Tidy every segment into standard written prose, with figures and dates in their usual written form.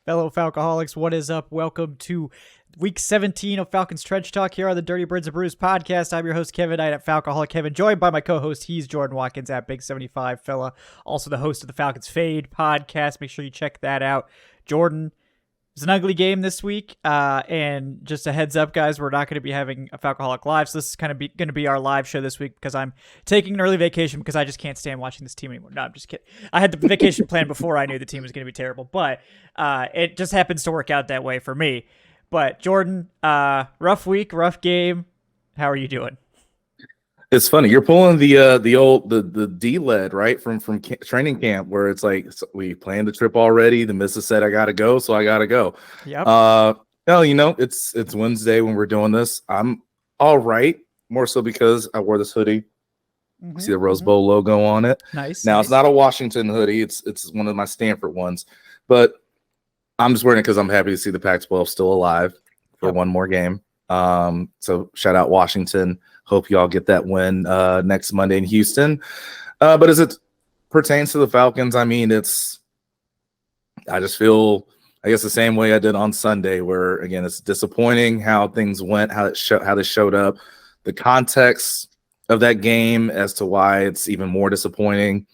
Fellow Falcoholics, what is up? Welcome to week 17 of Falcons Trench Talk here on the Dirty Birds of Brews podcast. I'm your host, Kevin Knight at Falcoholic Kevin, joined by my co-host, he's Jordan Watkins at Big 75 Fella, also the host of the Falcons Fade podcast. Make sure you check that out. Jordan, it's an ugly game this week, and just a heads up, guys, we're not going to be having a Falcoholic Live, so this is kind of going to be our live show this week because I'm taking an early vacation because I just can't stand watching this team anymore. No, I'm just kidding. I had the vacation plan before I knew the team was going to be terrible, but it just happens to work out that way for me. But Jordan, rough week, rough game. How are you doing? It's funny. You're pulling the D lead right from training camp where it's like we planned the trip already. The missus said I gotta go, so I gotta go. Yep. No, it's Wednesday when we're doing this. I'm all right, more so because I wore this hoodie. See the Rose Bowl logo on it. Nice. Now it's not a Washington hoodie. It's one of my Stanford ones, but I'm just wearing it because I'm happy to see the Pac-12 still alive for one more game. So shout out Washington. Hope you all get that win next Monday in Houston. But as it pertains to the Falcons, I mean, I just feel, I guess, the same way I did on Sunday, where again, it's disappointing how things went, how they showed up, the context of that game as to why it's even more disappointing.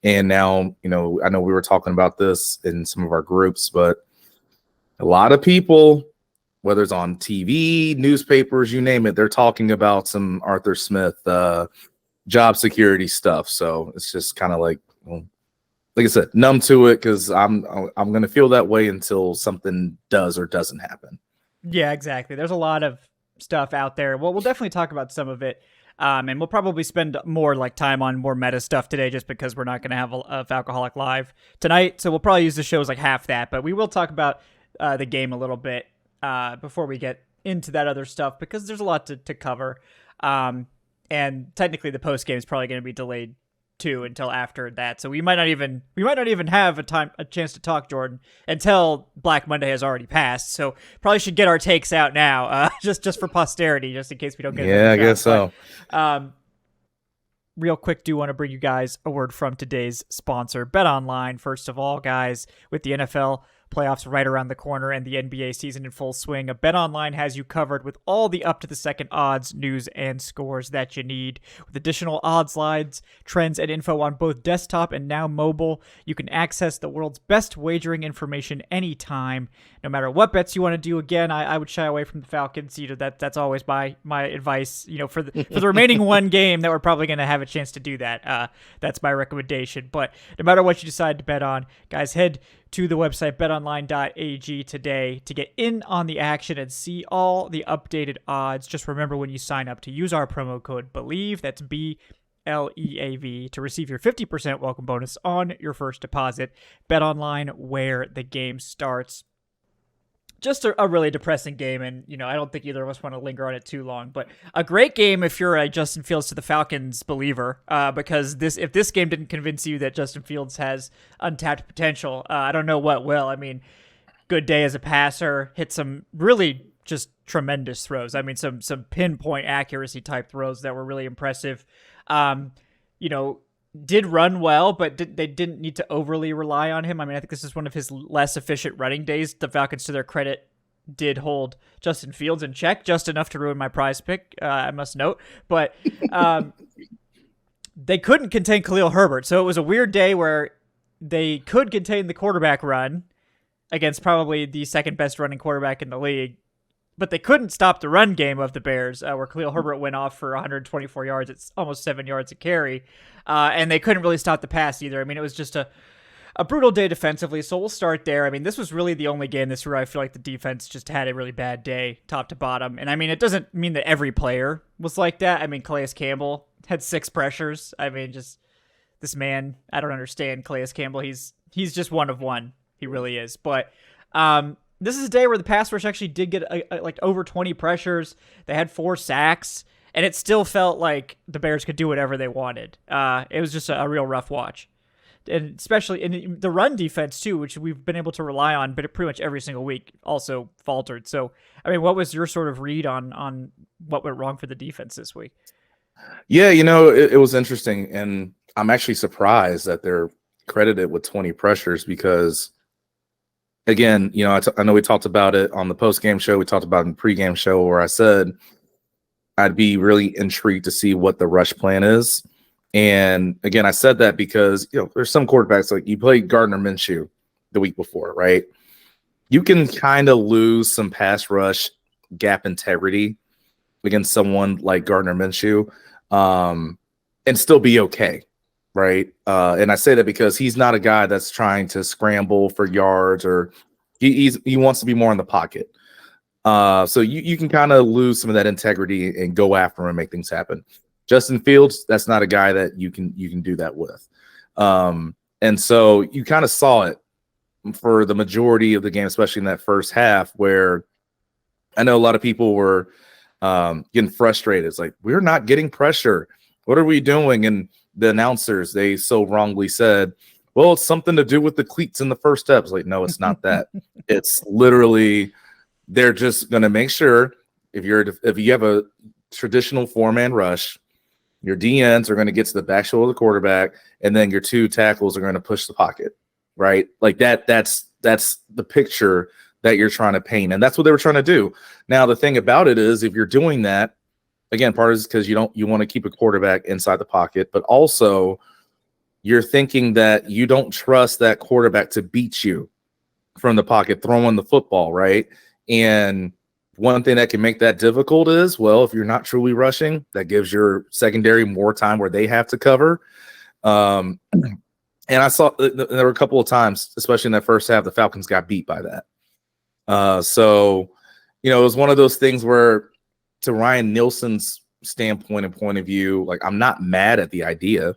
And now, I know we were talking about this in some of our groups, but a lot of people, whether it's on TV, newspapers, you name it, they're talking about some Arthur Smith job security stuff. So it's just kind of like I said, numb to it because I'm going to feel that way until something does or doesn't happen. Yeah, exactly. There's a lot of stuff out there. Well, we'll definitely talk about some of it. And we'll probably spend more time on more meta stuff today just because we're not going to have a Falcoholic Live tonight. So we'll probably use the show as like half that. But we will talk about the game a little bit before we get into that other stuff because there's a lot to cover. And technically the post game is probably going to be delayed too until after that. So we might not even have a chance to talk, Jordan, until Black Monday has already passed. So probably should get our takes out now, just for posterity, just in case we don't get. Yeah, I guess so. Real quick, do want to bring you guys a word from today's sponsor, BetOnline. First of all, guys, with the NFL playoffs right around the corner and the NBA season in full swing, BetOnline has you covered with all the up-to-the-second odds, news, and scores that you need. With additional odds lines, trends, and info on both desktop and now mobile, you can access the world's best wagering information anytime. No matter what bets you want to do, again, I would shy away from the Falcons. That's always my advice. For the remaining one game that we're probably going to have a chance to do that. That's my recommendation. But no matter what you decide to bet on, guys, head to the website betonline.ag today to get in on the action and see all the updated odds. Just remember when you sign up to use our promo code BELIEVE, that's BLEAV, to receive your 50% welcome bonus on your first deposit. BetOnline, where the game starts. Just a really depressing game, and I don't think either of us want to linger on it too long, but a great game if you're a Justin Fields to the Falcons believer, because if this game didn't convince you that Justin Fields has untapped potential, I don't know what will. I mean, good day as a passer, hit some really just tremendous throws. I mean, some pinpoint accuracy type throws that were really impressive. Did run well, but they didn't need to overly rely on him. I mean, I think this is one of his less efficient running days. The Falcons, to their credit, did hold Justin Fields in check just enough to ruin my prize pick, I must note. But they couldn't contain Khalil Herbert, so it was a weird day where they could contain the quarterback run against probably the second best running quarterback in the league, but they couldn't stop the run game of the Bears, where Khalil Herbert went off for 124 yards. It's almost 7 yards a carry. And they couldn't really stop the pass either. I mean, it was just a brutal day defensively, so we'll start there. I mean, this was really the only game this year I feel like the defense just had a really bad day, top to bottom. And I mean, it doesn't mean that every player was like that. I mean, Calais Campbell had 6 pressures. I mean, just this man, I don't understand Calais Campbell. He's just one of one. He really is. But this is a day where the pass rush actually did get like over 20 pressures. They had 4 sacks, and it still felt like the Bears could do whatever they wanted. It was just a real rough watch. And especially in the run defense, too, which we've been able to rely on, but pretty much every single week also faltered. So, I mean, what was your sort of read on what went wrong for the defense this week? Yeah, it was interesting, and I'm actually surprised that they're credited with 20 pressures because again, I know we talked about it on the post-game show. We talked about it in the pre-game show where I said I'd be really intrigued to see what the rush plan is. And again, I said that because, there's some quarterbacks, like you played Gardner Minshew the week before, right? You can kind of lose some pass rush gap integrity against someone like Gardner Minshew and still be okay, right? And I say that because he's not a guy that's trying to scramble for yards, or he wants to be more in the pocket. So you can kind of lose some of that integrity and go after him and make things happen. Justin Fields, that's not a guy that you can do that with. And so you kind of saw it for the majority of the game, especially in that first half, where I know a lot of people were getting frustrated. It's like, we're not getting pressure. What are we doing? And the announcers, they so wrongly said, well, it's something to do with the cleats in the first step. It's like, no, it's not that. It's literally, they're just going to make sure if you have a traditional 4-man rush, your DNs are going to get to the back shoulder of the quarterback, and then your 2 tackles are going to push the pocket, right? Like that's the picture that you're trying to paint, and that's what they were trying to do. Now, the thing about it is, if you're doing that, again, part is because you want to keep a quarterback inside the pocket, but also you're thinking that you don't trust that quarterback to beat you from the pocket throwing the football, right? And one thing that can make that difficult is, well, if you're not truly rushing, that gives your secondary more time where they have to cover. And I saw there were a couple of times, especially in that first half, the Falcons got beat by that. So, it was one of those things where, to Ryan Nielsen's standpoint and point of view, like, I'm not mad at the idea,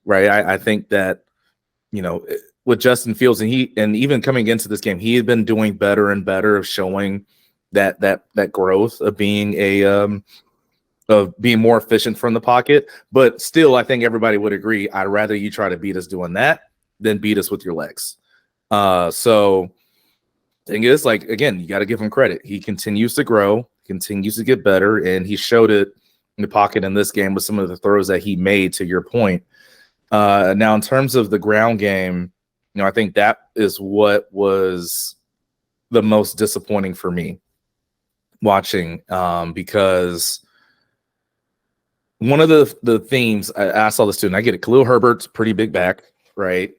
right? I think that, with Justin Fields and even coming into this game, he had been doing better and better of showing that growth of being being more efficient from the pocket. But still, I think everybody would agree, I'd rather you try to beat us doing that than beat us with your legs. So thing is, like, again, you got to give him credit. He continues to grow, continues to get better, and he showed it in the pocket in this game with some of the throws that he made, to your point. Now, in terms of the ground game, I think that is what was the most disappointing for me watching, because one of the themes I saw this too, and I get it. Khalil Herbert's pretty big back, right?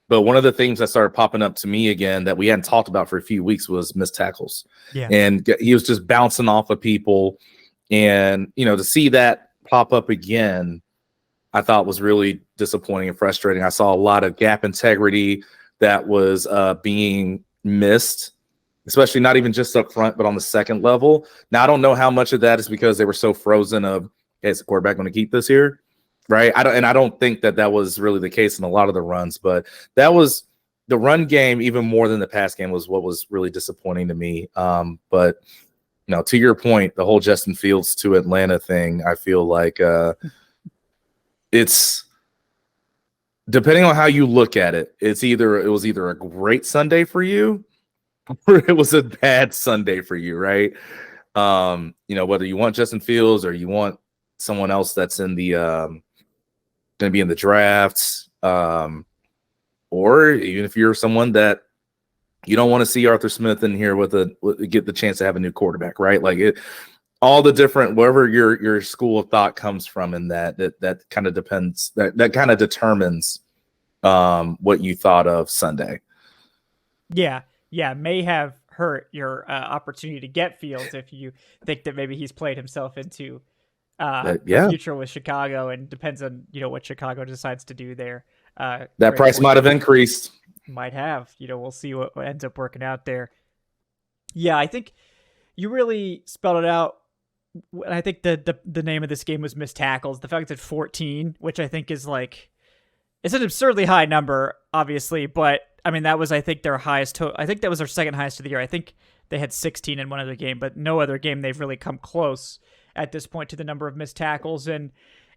But one of the themes that started popping up to me again that we hadn't talked about for a few weeks was missed tackles. Yeah. And he was just bouncing off of people. And, to see that pop up again, I thought was really disappointing and frustrating. I saw a lot of gap integrity that was being missed, especially not even just up front, but on the second level. Now, I don't know how much of that is because they were so frozen of, hey, is the quarterback going to keep this here? Right. I don't think that was really the case in a lot of the runs, but that was the run game, even more than the pass game, was what was really disappointing to me. But to your point, the whole Justin Fields to Atlanta thing, I feel like it's, depending on how you look at it, it was either a great Sunday for you or it was a bad Sunday for you, right? Whether you want Justin Fields or you want someone else that's in the going to be in the drafts, or even if you're someone that you don't want to see Arthur Smith in here get the chance to have a new quarterback, right? Like all the different, wherever your school of thought comes from, in that kind of depends, that kind of determines what you thought of Sunday. Yeah, may have hurt your opportunity to get Fields if you think that maybe he's played himself into the future with Chicago, and depends on what Chicago decides to do there. That price might have increased. Might have. We'll see what ends up working out there. Yeah, I think you really spelled it out. I think the name of this game was missed tackles. The fact it's at 14, which I think is it's an absurdly high number, obviously, but I mean, that was, I think, their highest. I think that was their second highest of the year. I think they had 16 in one other game, but no other game they've really come close at this point to the number of missed tackles. And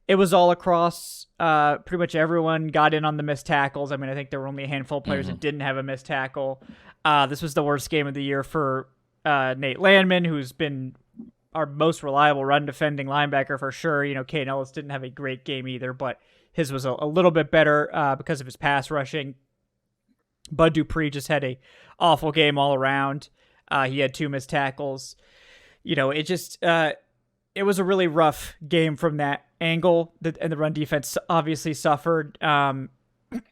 it was all across. Pretty much everyone got in on the missed tackles. I mean, I think there were only a handful of players that didn't have a missed tackle. This was the worst game of the year for Nate Landman, who's been our most reliable run defending linebacker for sure. Kane Ellis didn't have a great game either, but his was a little bit better because of his pass rushing. Bud Dupree just had a awful game all around. He had 2 missed tackles. It was a really rough game from that angle, and the run defense obviously suffered.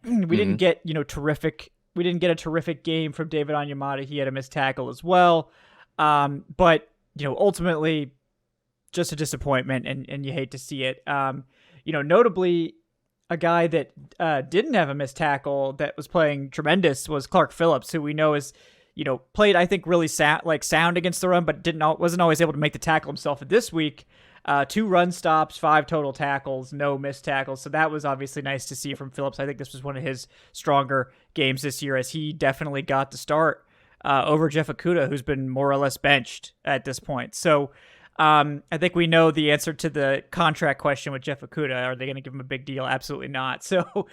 We didn't get, terrific. We didn't get a terrific game from David Onyemata. He had a missed tackle as well. But ultimately just a disappointment, and you hate to see it. Notably, a guy that didn't have a missed tackle that was playing tremendous was Clark Phillips, who we know is, played, I think, really sound against the run, but wasn't always able to make the tackle himself. And this week, 2 run stops, 5 total tackles, no missed tackles. So that was obviously nice to see from Phillips. I think this was one of his stronger games this year, as he definitely got the start over Jeff Okudah, who's been more or less benched at this point. So I think we know the answer to the contract question with Jeff Okudah. Are they going to give him a big deal? Absolutely not. So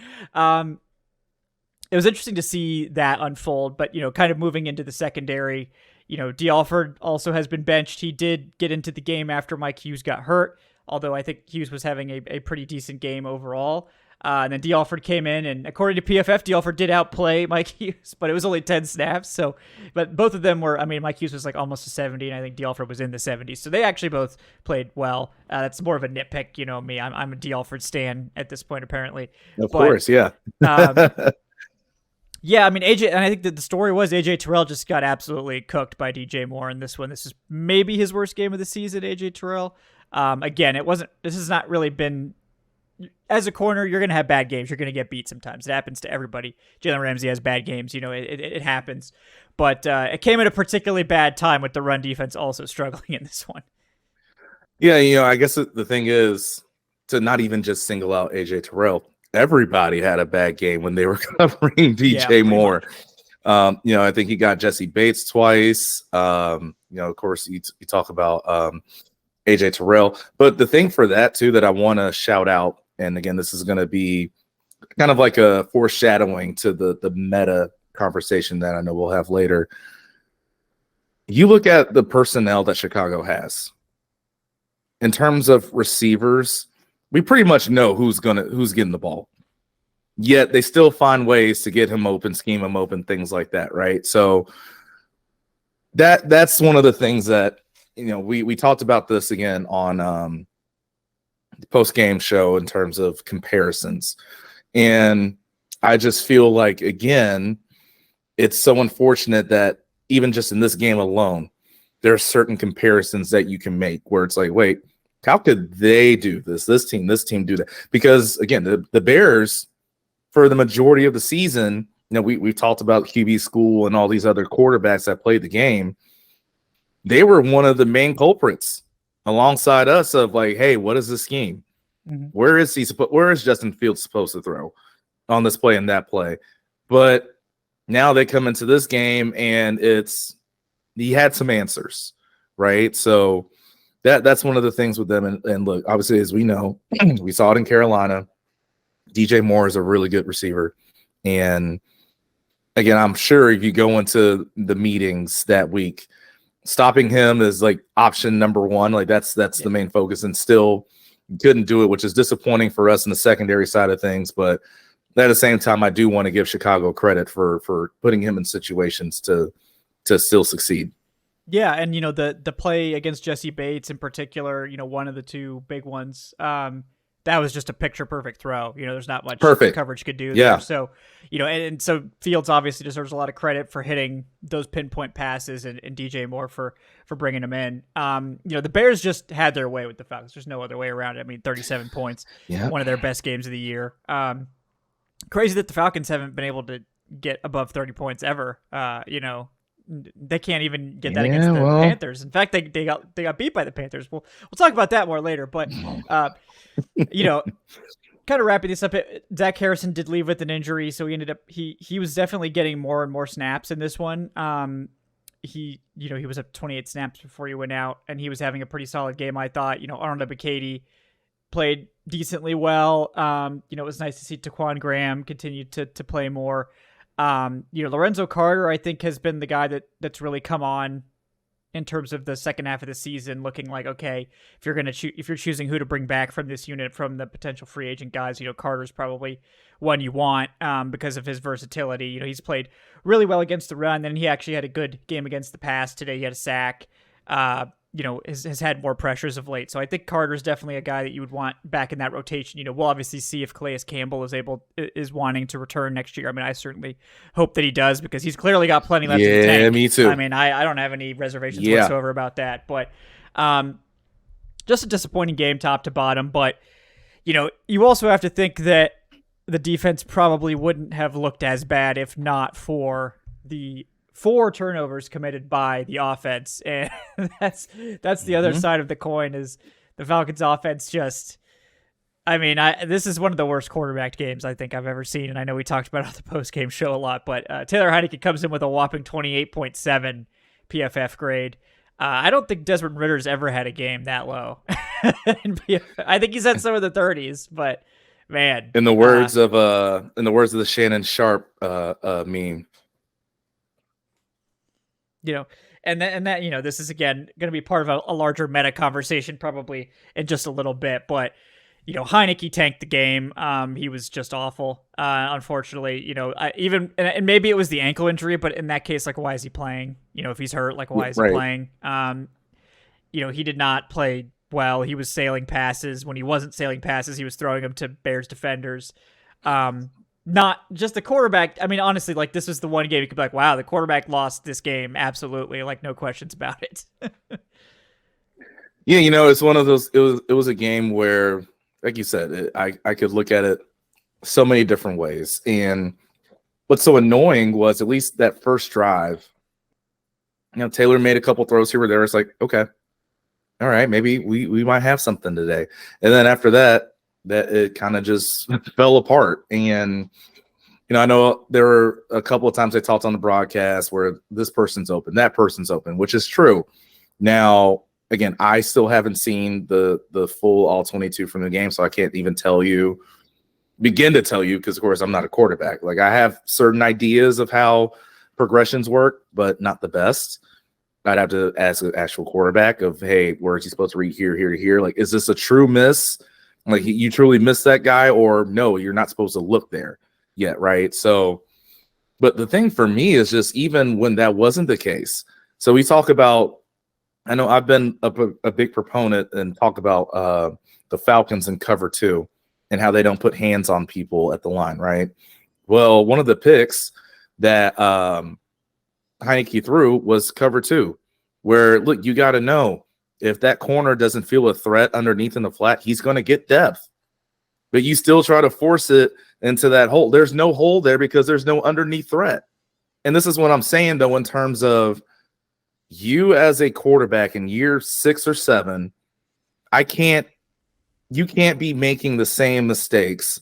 it was interesting to see that unfold, but, kind of moving into the secondary, D. Alford also has been benched. He did get into the game after Mike Hughes got hurt, although I think Hughes was having a pretty decent game overall. And then D. Alford came in, and according to PFF, D. Alford did outplay Mike Hughes, but it was only 10 snaps. So, but both of them were, Mike Hughes was like almost a 70, and I think D. Alford was in the 70s. So they actually both played well. That's more of a nitpick, me. I'm a D. Alford stan at this point, apparently. Of course, yeah. Yeah, AJ, and I think that the story was AJ Terrell just got absolutely cooked by DJ Moore in this one. This is maybe his worst game of the season, AJ Terrell. Again, this has not really been, as a corner, you're going to have bad games. You're going to get beat sometimes. It happens to everybody. Jalen Ramsey has bad games. It happens. But it came at a particularly bad time with the run defense also struggling in this one. Yeah, I guess the thing is to not even just single out AJ Terrell. Everybody had a bad game when they were covering DJ Moore. I think he got Jesse Bates twice. Of course, you talk about AJ Terrell. But the thing for that, too, that I want to shout out, and again, this is going to be kind of like a foreshadowing to the meta conversation that I know we'll have later. You look at the personnel that Chicago has. In terms of receivers, we pretty much know who's getting the ball. Yet they still find ways to get him open, scheme him open, things like that, right? So that's one of the things that we talked about this again on the post-game show in terms of comparisons. And I just feel like, again, it's so unfortunate that even just in this game alone, there are certain comparisons that you can make where it's like, wait, how could they do this? This team do that? Because again, the Bears, for the majority of the season, we've talked about QB school and all these other quarterbacks that played the game. They were one of the main culprits alongside us of like, hey, what is this scheme? Mm-hmm. Where is Justin Fields supposed to throw on this play and that play? But now they come into this game and he had some answers, right? So that's one of the things with them. And look, obviously, as we know, we saw it in Carolina. DJ Moore is a really good receiver. And again, I'm sure if you go into the meetings that week, stopping him is like option number one. Like that's the main focus, and still couldn't do it, which is disappointing for us in the secondary side of things. But at the same time, I do want to give Chicago credit for putting him in situations to still succeed. Yeah, and the play against Jesse Bates in particular, one of the 2 big ones, that was just a picture perfect throw. There's not much coverage could do there. So, and so Fields obviously deserves a lot of credit for hitting those pinpoint passes, and DJ Moore for bringing him in. The Bears just had their way with the Falcons. There's no other way around it. 37 points, one of their best games of the year. Crazy that the Falcons haven't been able to get above 30 points ever. They can't even get that against the Panthers. In fact, they got beat by the Panthers. We'll talk about that more later. But kind of wrapping this up, Zach Harrison did leave with an injury, so he ended up he was definitely getting more and more snaps in this one. He was up 28 snaps before he went out, and he was having a pretty solid game, I thought. Arnold Ebiketie played decently well. It was nice to see Taquan Graham continue to play more. Lorenzo Carter, I think, has been the guy that's really come on in terms of the second half of the season, looking like, okay, if you're choosing who to bring back from this unit from the potential free agent guys, Carter's probably one you want because of his versatility. He's played really well against the run, then he actually had a good game against the pass today. He had a sack. Has had more pressures of late. So I think Carter's definitely a guy that you would want back in that rotation. We'll obviously see if Calais Campbell is wanting to return next year. I mean, I certainly hope that he does because he's clearly got plenty left in the tank. Yeah, me too. I mean, I don't have any reservations whatsoever about that. But just a disappointing game top to bottom. But, you also have to think that the defense probably wouldn't have looked as bad if not for the 4 turnovers committed by the offense, and that's the other side of the coin. Is the Falcons offense just? I mean, this is one of the worst quarterback games I think I've ever seen, and I know we talked about it on the post game show a lot. But Taylor Heinicke comes in with a whopping 28.7 PFF grade. I don't think Desmond Ritter's ever had a game that low. I think he's had some of the 30s, but man, in the words of the Shannon Sharp meme. And that this is again going to be part of a larger meta conversation probably in just a little bit, but Heinicke tanked the game. He was just awful. Unfortunately, and maybe it was the ankle injury, but in that case, like, why is he playing? If he's hurt, like, why is he playing? He did not play well. He was sailing passes. When he wasn't sailing passes, he was throwing them to Bears defenders. Not just the quarterback. I mean, honestly, like, this was the one game you could be like, wow, the quarterback lost this game. Absolutely. Like, no questions about it. Yeah. It's one of those, it was a game where, like you said, I could look at it so many different ways. And what's so annoying was at least that first drive, Taylor made a couple throws here or there. It's like, okay, all right, maybe we might have something today. And then after that it kind of just fell apart. And, I know there were a couple of times I talked on the broadcast where this person's open, that person's open, which is true. Now, again, I still haven't seen the full all 22 from the game, so I can't even begin to tell you, because, of course, I'm not a quarterback. Like, I have certain ideas of how progressions work, but not the best. I'd have to ask an actual quarterback of, hey, where is he supposed to read here, here, here? Like, is this a true miss? Like, you truly missed that guy, or no, you're not supposed to look there yet, right? So, but the thing for me is just even when that wasn't the case. So we talk about, I know I've been a big proponent and talk about the Falcons in cover 2 and how they don't put hands on people at the line, right? Well, one of the picks that Heinicke threw was cover 2, where, look, you got to know, if that corner doesn't feel a threat underneath in the flat, he's going to get depth. But you still try to force it into that hole. There's no hole there because there's no underneath threat. And this is what I'm saying, though, in terms of you as a quarterback in year 6 or 7, you can't be making the same mistakes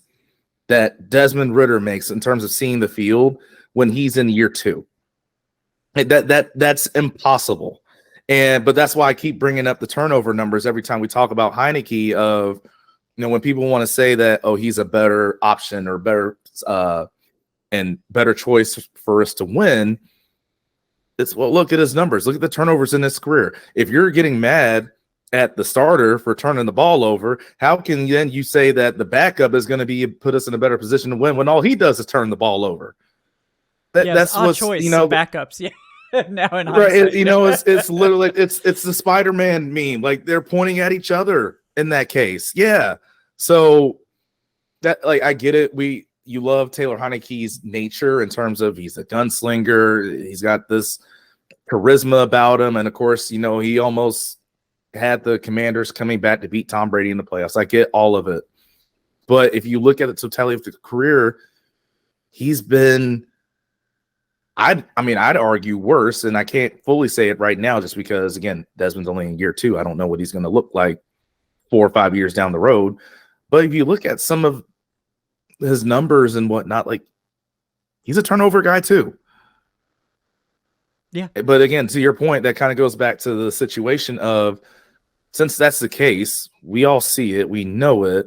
that Desmond Ridder makes in terms of seeing the field when he's in year 2. That's impossible. But that's why I keep bringing up the turnover numbers every time we talk about Heinicke. Of, when people want to say that, oh, he's a better option or better choice for us to win, it's, well, look at his numbers. Look at the turnovers in his career. If you're getting mad at the starter for turning the ball over, how can then you say that the backup is going to put us in a better position to win when all he does is turn the ball over? That's what's choice, backups. Yeah. Now in right, it's literally it's the Spider-Man meme. Like, they're pointing at each other in that case. Yeah. So that, like, I get it. You love Taylor Heinicke's nature in terms of he's a gunslinger. He's got this charisma about him, and of course, he almost had the Commanders coming back to beat Tom Brady in the playoffs. I get all of it, but if you look at the totality of the career, he's been, I'd argue worse, and I can't fully say it right now just because, again, Desmond's only in year 2. I don't know what he's going to look like 4 or 5 years down the road. But if you look at some of his numbers and whatnot, like, he's a turnover guy too. Yeah. But again, to your point, that kind of goes back to the situation of, since that's the case, we all see it, we know it.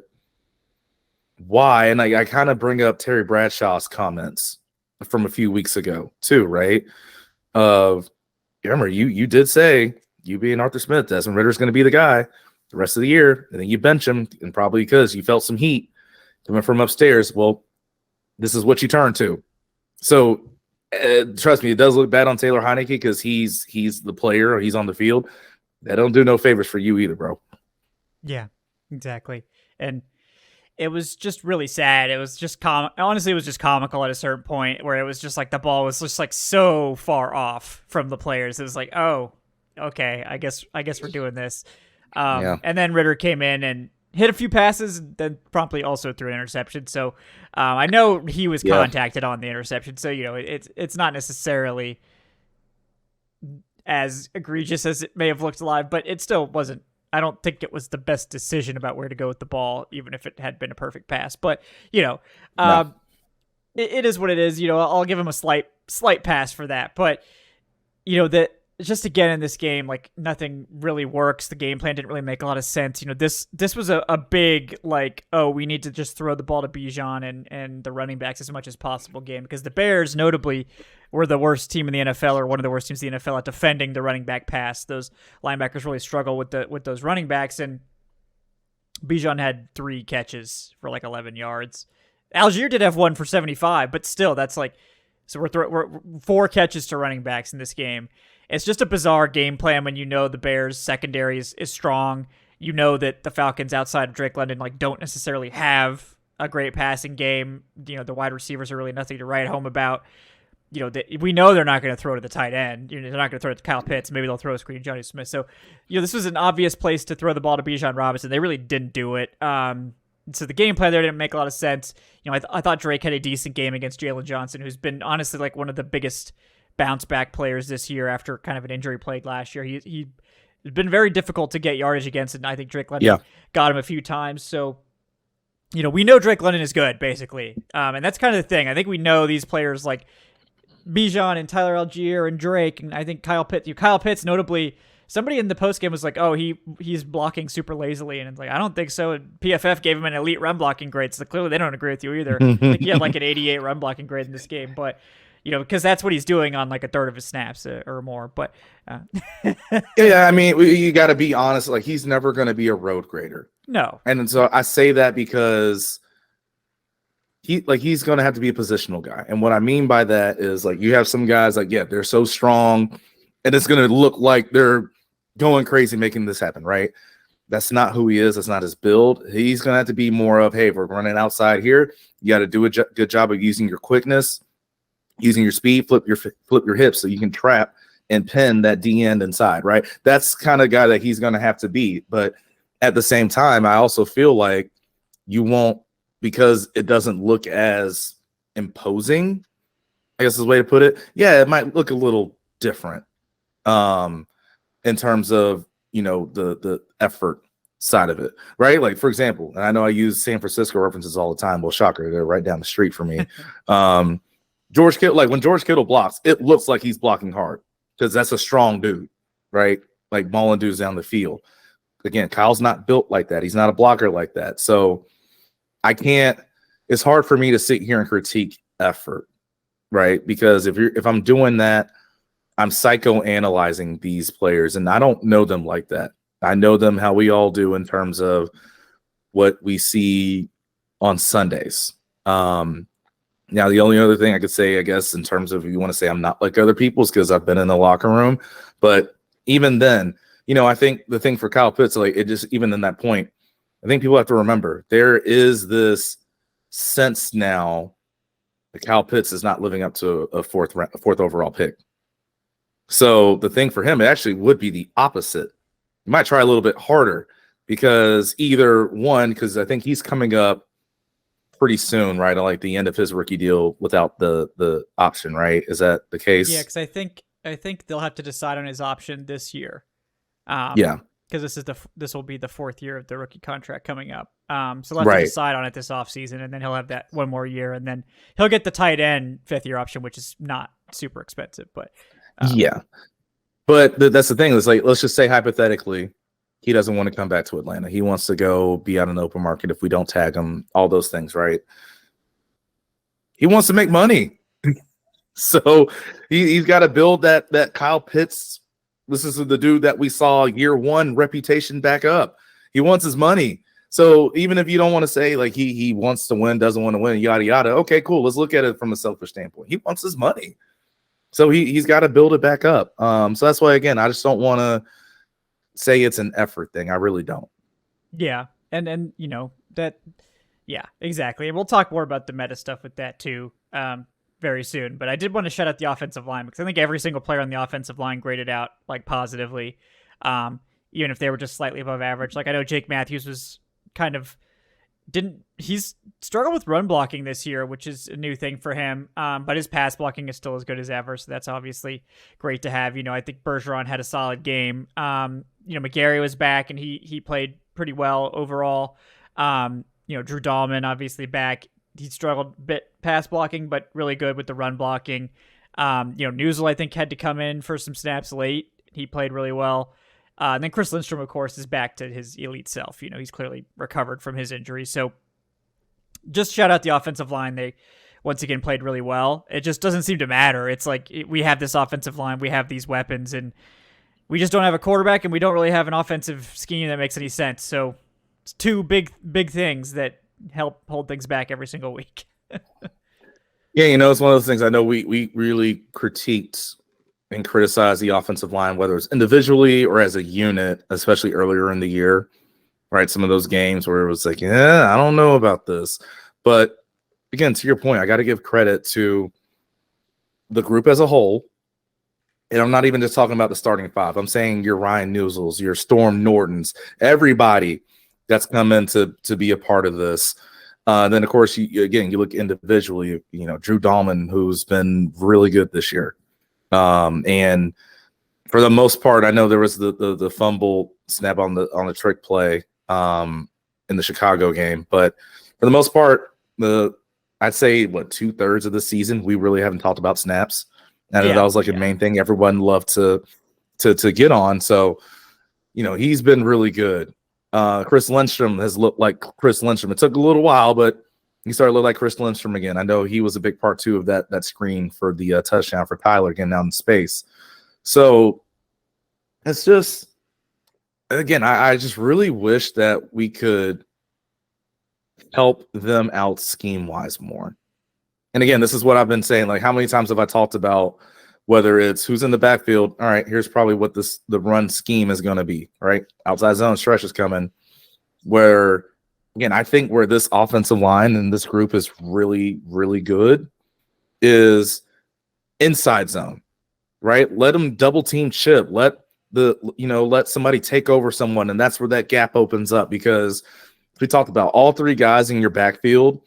Why? And I kind of bring up Terry Bradshaw's comments from a few weeks ago too, right? Of, remember you did say you being Arthur Smith, Desmond Ritter's going to be the guy the rest of the year, and then you bench him, and probably because you felt some heat coming from upstairs. Well, this is what you turn to. So trust me, it does look bad on Taylor Heinicke because he's the player, or he's on the field. That don't do no favors for you either, bro. Yeah, exactly. And it was just really sad. It was just honestly, it was just comical at a certain point where it was just like the ball was just like so far off from the players. It was like, oh, okay, I guess we're doing this. And then Ritter came in and hit a few passes, and then promptly also threw an interception. So I know he was contacted on the interception. So it's not necessarily as egregious as it may have looked live, but it still wasn't. I don't think it was the best decision about where to go with the ball, even if it had been a perfect pass. But it is what it is. I'll give him a slight pass for that. But that just again in this game, like nothing really works. The game plan didn't really make a lot of sense. This was a big like, oh, we need to just throw the ball to Bijan and the running backs as much as possible game, because the Bears notably were the worst team in the NFL, or one of the worst teams in the NFL at defending the running back pass. Those linebackers really struggle with those running backs, and Bijan had 3 catches for like 11 yards. Algier did have 1 for 75, but still, that's like, so we're 4 catches to running backs in this game. It's just a bizarre game plan when the Bears secondary is strong. That the Falcons outside of Drake London don't necessarily have a great passing game. The wide receivers are really nothing to write home about. We know they're not going to throw to the tight end. They're not going to throw it to Kyle Pitts. Maybe they'll throw a screen to Johnny Smith. So, this was an obvious place to throw the ball to Bijan Robinson. They really didn't do it. So the game plan there didn't make a lot of sense. I thought Drake had a decent game against Jalen Johnson, who's been honestly like one of the biggest bounce back players this year after kind of an injury plagued last year. He's been very difficult to get yardage against, and I think Drake London got him a few times. So, we know Drake London is good, basically. And that's kind of the thing. I think we know these players like Bijan and Tyler Algier and Drake, and I think Kyle Pitts, notably, somebody in the postgame was like, oh, he's blocking super lazily, and it's like, I don't think so. And PFF gave him an elite run blocking grade, so clearly they don't agree with you either. I think he had like an 88 run blocking grade in this game, but because that's what he's doing on like a third of his snaps or more. But yeah, I mean, you got to be honest. Like, he's never going to be a road grader. No, and so I say that because he's going to have to be a positional guy. And what I mean by that is, like, you have some guys like, they're so strong, and it's going to look like they're going crazy making this happen, right? That's not who he is. That's not his build. He's going to have to be more of, hey, if we're running outside here, you got to do a good job of using your quickness, using your speed, flip your hips so you can trap and pin that D end inside, right? That's kind of guy that he's going to have to be. But at the same time, I also feel like you won't, because it doesn't look as imposing, I guess is the way to put it. Yeah, it might look a little different in terms of, the effort side of it, right? Like, for example, and I know I use San Francisco references all the time. Well, shocker, they're right down the street for me. George Kittle, like when George Kittle blocks, it looks like he's blocking hard because that's a strong dude, right? Like mauling dudes down the field. Again, Kyle's not built like that. He's not a blocker like that. So it's hard for me to sit here and critique effort, right? Because if I'm doing that, I'm psychoanalyzing these players, and I don't know them like that. I know them how we all do in terms of what we see on Sundays. Now, the only other thing I could say, I guess, in terms of if you want to say I'm not like other people, is because I've been in the locker room. But even then, I think the thing for Kyle Pitts, like, it just, even in that point, I think people have to remember there is this sense now that Kyle Pitts is not living up to a fourth overall pick. So the thing for him, it actually would be the opposite. You might try a little bit harder because because I think he's coming up pretty soon, right? Like the end of his rookie deal without the option, right? Is that the case? Yeah, because I think they'll have to decide on his option this year. Because this will be the 4th year of the rookie contract coming up. So they'll have to decide on it this offseason, and then he'll have that one more year, and then he'll get the tight end 5th year option, which is not super expensive, but But that's the thing. It's like, let's just say hypothetically, he doesn't want to come back to Atlanta. He wants to go be on an open market if we don't tag him, all those things, right? He wants to make money. So he's got to build that Kyle Pitts. This is the dude that we saw year one reputation back up. He wants his money. So even if you don't want to say like he wants to win, doesn't want to win, yada yada. Okay, cool. Let's look at it from a selfish standpoint. He wants his money. So he's got to build it back up. So that's why, again, I just don't want to say it's an effort thing. I really don't. Yeah. And that, yeah, exactly. And we'll talk more about the meta stuff with that too very soon. But I did want to shout out the offensive line because I think every single player on the offensive line graded out like positively, even if they were just slightly above average. Like I know Jake Matthews was kind of he's struggled with run blocking this year, which is a new thing for him. But his pass blocking is still as good as ever. So that's obviously great to have. I think Bergeron had a solid game. McGarry was back and he played pretty well overall. Drew Dahlman obviously back. He struggled a bit pass blocking, but really good with the run blocking. Newsel, I think, had to come in for some snaps late. He played really well. And then Chris Lindstrom, of course, is back to his elite self. He's clearly recovered from his injury. So just shout out the offensive line. They, once again, played really well. It just doesn't seem to matter. It's like we have this offensive line, we have these weapons, and we just don't have a quarterback, and we don't really have an offensive scheme that makes any sense. So it's two big things that help hold things back every single week. Yeah, it's one of those things I know we really critiqued and criticize the offensive line, whether it's individually or as a unit, especially earlier in the year, right? Some of those games where it was like, I don't know about this. But again, to your point, I got to give credit to the group as a whole. And I'm not even just talking about the starting five. I'm saying your Ryan Newsels, your Storm Nortons, everybody that's come in to be a part of this. Then, of course, you look individually, Drew Dahlman, who's been really good this year. And for the most part, I know there was the fumble snap on the trick play in the Chicago game, but for the most part, I'd say 2/3 of the season we really haven't talked about snaps, and that was like a main thing everyone loved to get on. So he's been really good. Chris Lindstrom has looked like Chris Lindstrom. It took a little while, but he started to look like Chris Lindstrom again. I know he was a big part too of that screen for the touchdown for Tyler getting out in space. So it's just, again, I just really wish that we could help them out scheme wise more. And again, this is what I've been saying. Like, how many times have I talked about whether it's who's in the backfield? All right, here's probably what the run scheme is going to be, right? Outside zone stretch is coming. Where, again, I think where this offensive line and this group is really, really good is inside zone, right? Let them double team chip. Let somebody take over someone, and that's where that gap opens up. Because we talked about all three guys in your backfield,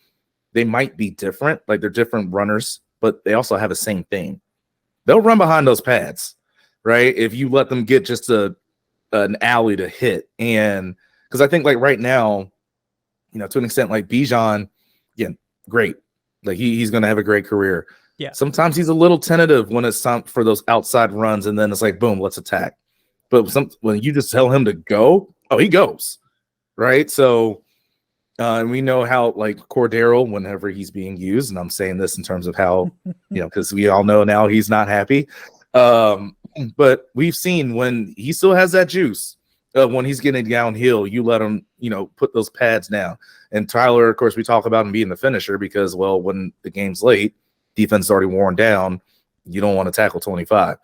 they might be different, like they're different runners, but they also have the same thing. They'll run behind those pads, right? If you let them get just an alley to hit. And because I think like right now, to an extent, like Bijan, again, great. Like he's going to have a great career. Yeah. Sometimes he's a little tentative when it's time for those outside runs, and then it's like, boom, let's attack. But when you just tell him to go, he goes, right? So and we know how like Cordero, whenever he's being used, and I'm saying this in terms of how, because we all know now he's not happy. But we've seen when he still has that juice, when he's getting downhill, you let him, put those pads down. And Tyler, of course, we talk about him being the finisher because, well, when the game's late, defense is already worn down. You don't want to tackle 25.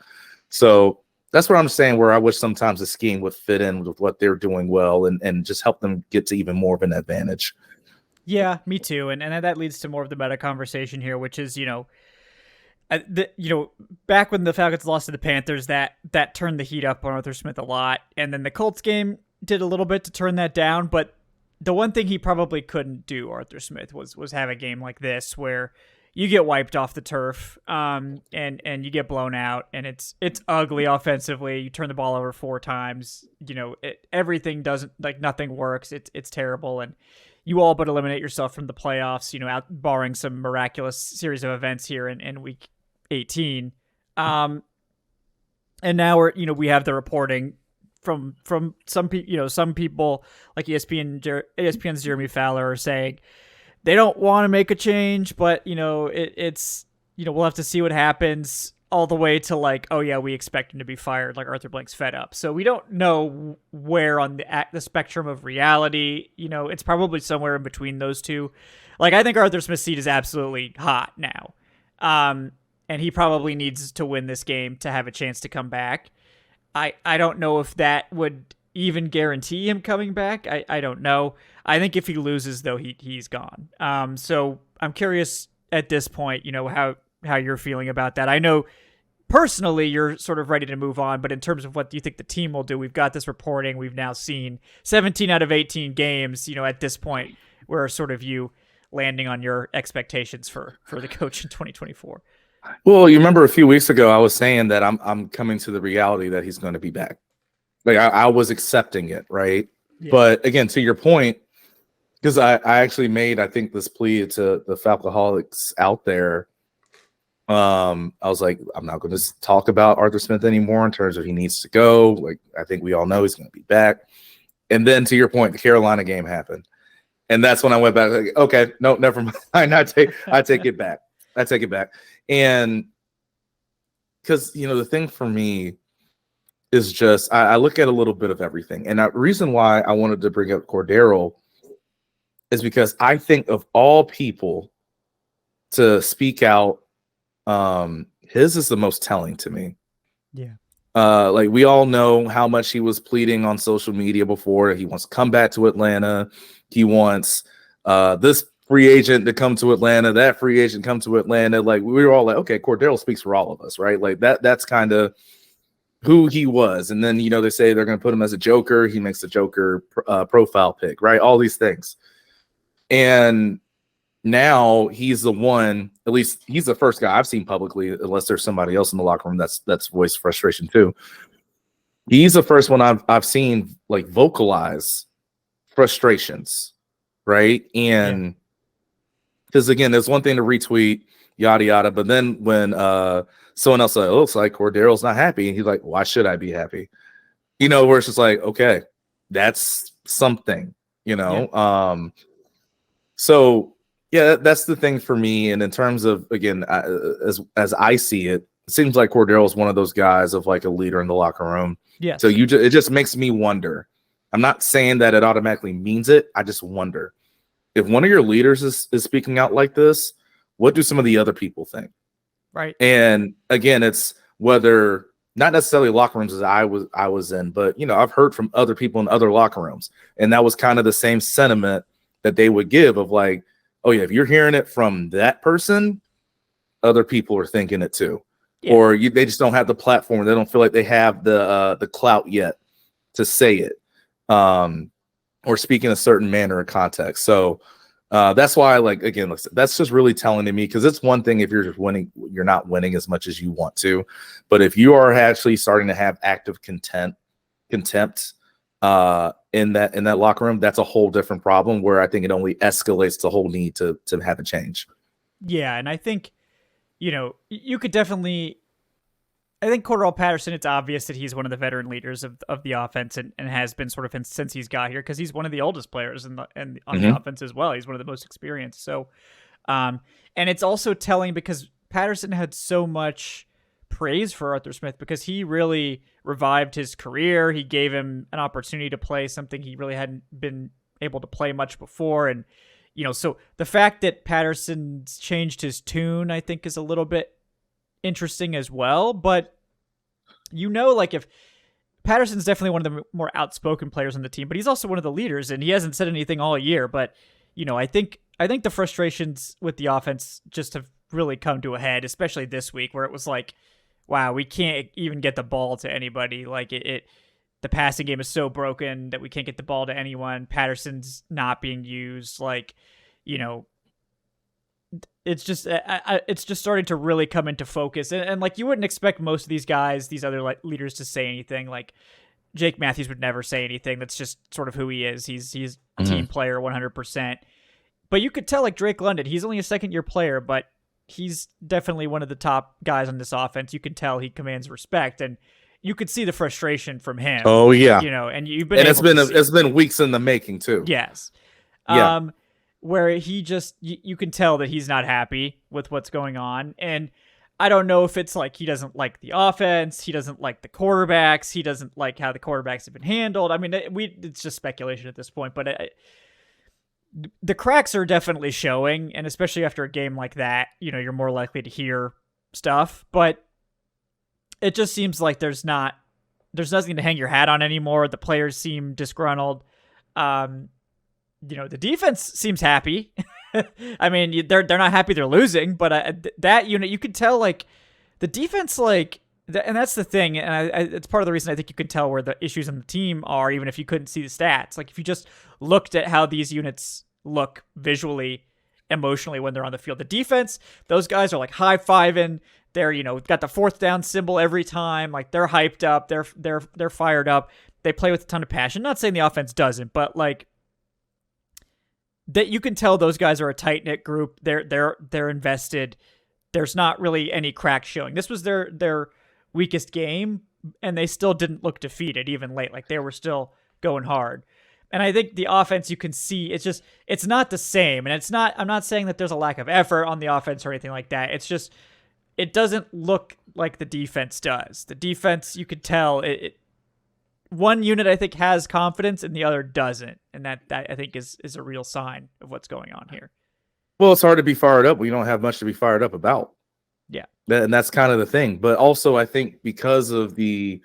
So that's what I'm saying, where I wish sometimes the scheme would fit in with what they're doing well and just help them get to even more of an advantage. Yeah, me too. And that leads to more of the meta conversation here, which is, back when the Falcons lost to the Panthers, that turned the heat up on Arthur Smith a lot. And then the Colts game did a little bit to turn that down. But the one thing he probably couldn't do, Arthur Smith, was have a game like this where you get wiped off the turf, and you get blown out, and it's ugly offensively. You turn the ball over 4 times. Everything doesn't, like, nothing works. It's terrible, and you all but eliminate yourself from the playoffs. Out barring some miraculous series of events here in week 18. And now we have the reporting from some people. Some people like ESPN's Jeremy Fowler are saying they don't want to make a change, but it's we'll have to see what happens, all the way to like, oh yeah, we expect him to be fired, like Arthur Blank's fed up. So we don't know where on the spectrum of reality. It's probably somewhere in between those two. Like, I think Arthur Smith's seat is absolutely hot now. And he probably needs to win this game to have a chance to come back. I don't know if that would even guarantee him coming back. I don't know. I think if he loses, though, he's gone. So I'm curious at this point, how you're feeling about that. I know personally you're sort of ready to move on, but in terms of what do you think the team will do, we've got this reporting. We've now seen 17 out of 18 games, at this point, where sort of you landing on your expectations for the coach in 2024. Well, you remember a few weeks ago, I was saying that I'm coming to the reality that he's going to be back. Like I was accepting it. Right. Yeah. But again, to your point, because I actually made, I think, this plea to the Falcoholics out there. I was like, I'm not going to talk about Arthur Smith anymore in terms of he needs to go. Like, I think we all know he's going to be back. And then to your point, the Carolina game happened. And that's when I went back. Like, okay, no, never mind. I take it back. I take it back. And because, the thing for me is just, I look at a little bit of everything. And the reason why I wanted to bring up Cordero is because I think of all people to speak out, his is the most telling to me. Yeah. Like, we all know how much he was pleading on social media before. He wants to come back to Atlanta. He wants this free agent to come to Atlanta, that free agent come to Atlanta. Like, we were all like, okay, Cordero speaks for all of us, right? Like that's kind of who he was. And then, they say they're going to put him as a Joker. He makes the Joker profile pic, right? All these things. And now he's the one, at least he's the first guy I've seen publicly, unless there's somebody else in the locker room that's voiced frustration too. He's the first one I've seen like vocalize frustrations, right? And because again, there's one thing to retweet, yada yada, but then when someone else like, looks like Cordero's not happy, and he's like, why should I be happy? Where it's just like, okay, that's something, So yeah, that's the thing for me. And in terms of, again, as I see it, it seems like Cordero is one of those guys of like a leader in the locker room. Yeah. So it just makes me wonder. I'm not saying that it automatically means it. I just wonder if one of your leaders is speaking out like this, what do some of the other people think? Right. And again, it's whether not necessarily locker rooms as I was in, but I've heard from other people in other locker rooms, and that was kind of the same sentiment that they would give of like, oh yeah, if you're hearing it from that person, other people are thinking it too. Yeah. Or they just don't have the platform. They don't feel like they have the clout yet to say it, or speak in a certain manner or context. So that's why, like, again, that's just really telling to me, because it's one thing if you're just winning, you're not winning as much as you want to, but if you are actually starting to have active contempt in that locker room, that's a whole different problem, where I think it only escalates the whole need to have a change. Yeah, and I think, you could definitely, I think Cordarrelle Patterson, it's obvious that he's one of the veteran leaders of the offense, and has been sort of since he's got here, because he's one of the oldest players on the offense as well. He's one of the most experienced. So, and it's also telling because Patterson had so much praise for Arthur Smith, because he really revived his career. He gave him an opportunity to play something he really hadn't been able to play much before. And, so the fact that Patterson's changed his tune, I think, is a little bit interesting as well. But, like, if Patterson's definitely one of the more outspoken players on the team, but he's also one of the leaders, and he hasn't said anything all year. But, I think the frustrations with the offense just have really come to a head, especially this week, where it was like, wow, we can't even get the ball to anybody. Like the passing game is so broken that we can't get the ball to anyone. Patterson's not being used. Like, it's just starting to really come into focus. And like, you wouldn't expect most of these guys, these other leaders, to say anything. Like Jake Matthews would never say anything. That's just sort of who he is. He's a team player 100%. But you could tell, like Drake London, he's only a second-year player, but he's definitely one of the top guys on this offense. You can tell he commands respect, and you could see the frustration from him. Oh yeah, and you've been. And it's been weeks in the making too. Yes. Yeah. where he just, you can tell that he's not happy with what's going on. And I don't know if it's like he doesn't like the offense, he doesn't like the quarterbacks, he doesn't like how the quarterbacks have been handled. I mean, it's just speculation at this point, but the cracks are definitely showing, and especially after a game like that, you're more likely to hear stuff. But it just seems like there's nothing to hang your hat on anymore. The players seem disgruntled. The defense seems happy. I mean, they're not happy they're losing, but that unit, you could tell, like, the defense, like, and that's the thing, and it's part of the reason I think you can tell where the issues in the team are, even if you couldn't see the stats. Like, if you just looked at how these units look visually, emotionally when they're on the field, the defense, those guys are like high-fiving. They're, got the fourth down symbol every time. Like, they're hyped up. They're fired up. They play with a ton of passion. Not saying the offense doesn't, but like, that you can tell those guys are a tight-knit group. They're invested. There's not really any cracks showing. This was their weakest game, and they still didn't look defeated even late. Like, they were still going hard. And I think the offense, you can see, it's not the same. And I'm not saying that there's a lack of effort on the offense or anything like that. It's just, it doesn't look like the defense does. The defense, you could tell, one unit I think has confidence and the other doesn't, and that I think is a real sign of what's going on here. Well, it's hard to be fired up. We don't have much to be fired up about. Yeah, and that's kind of the thing. But also, I think because of the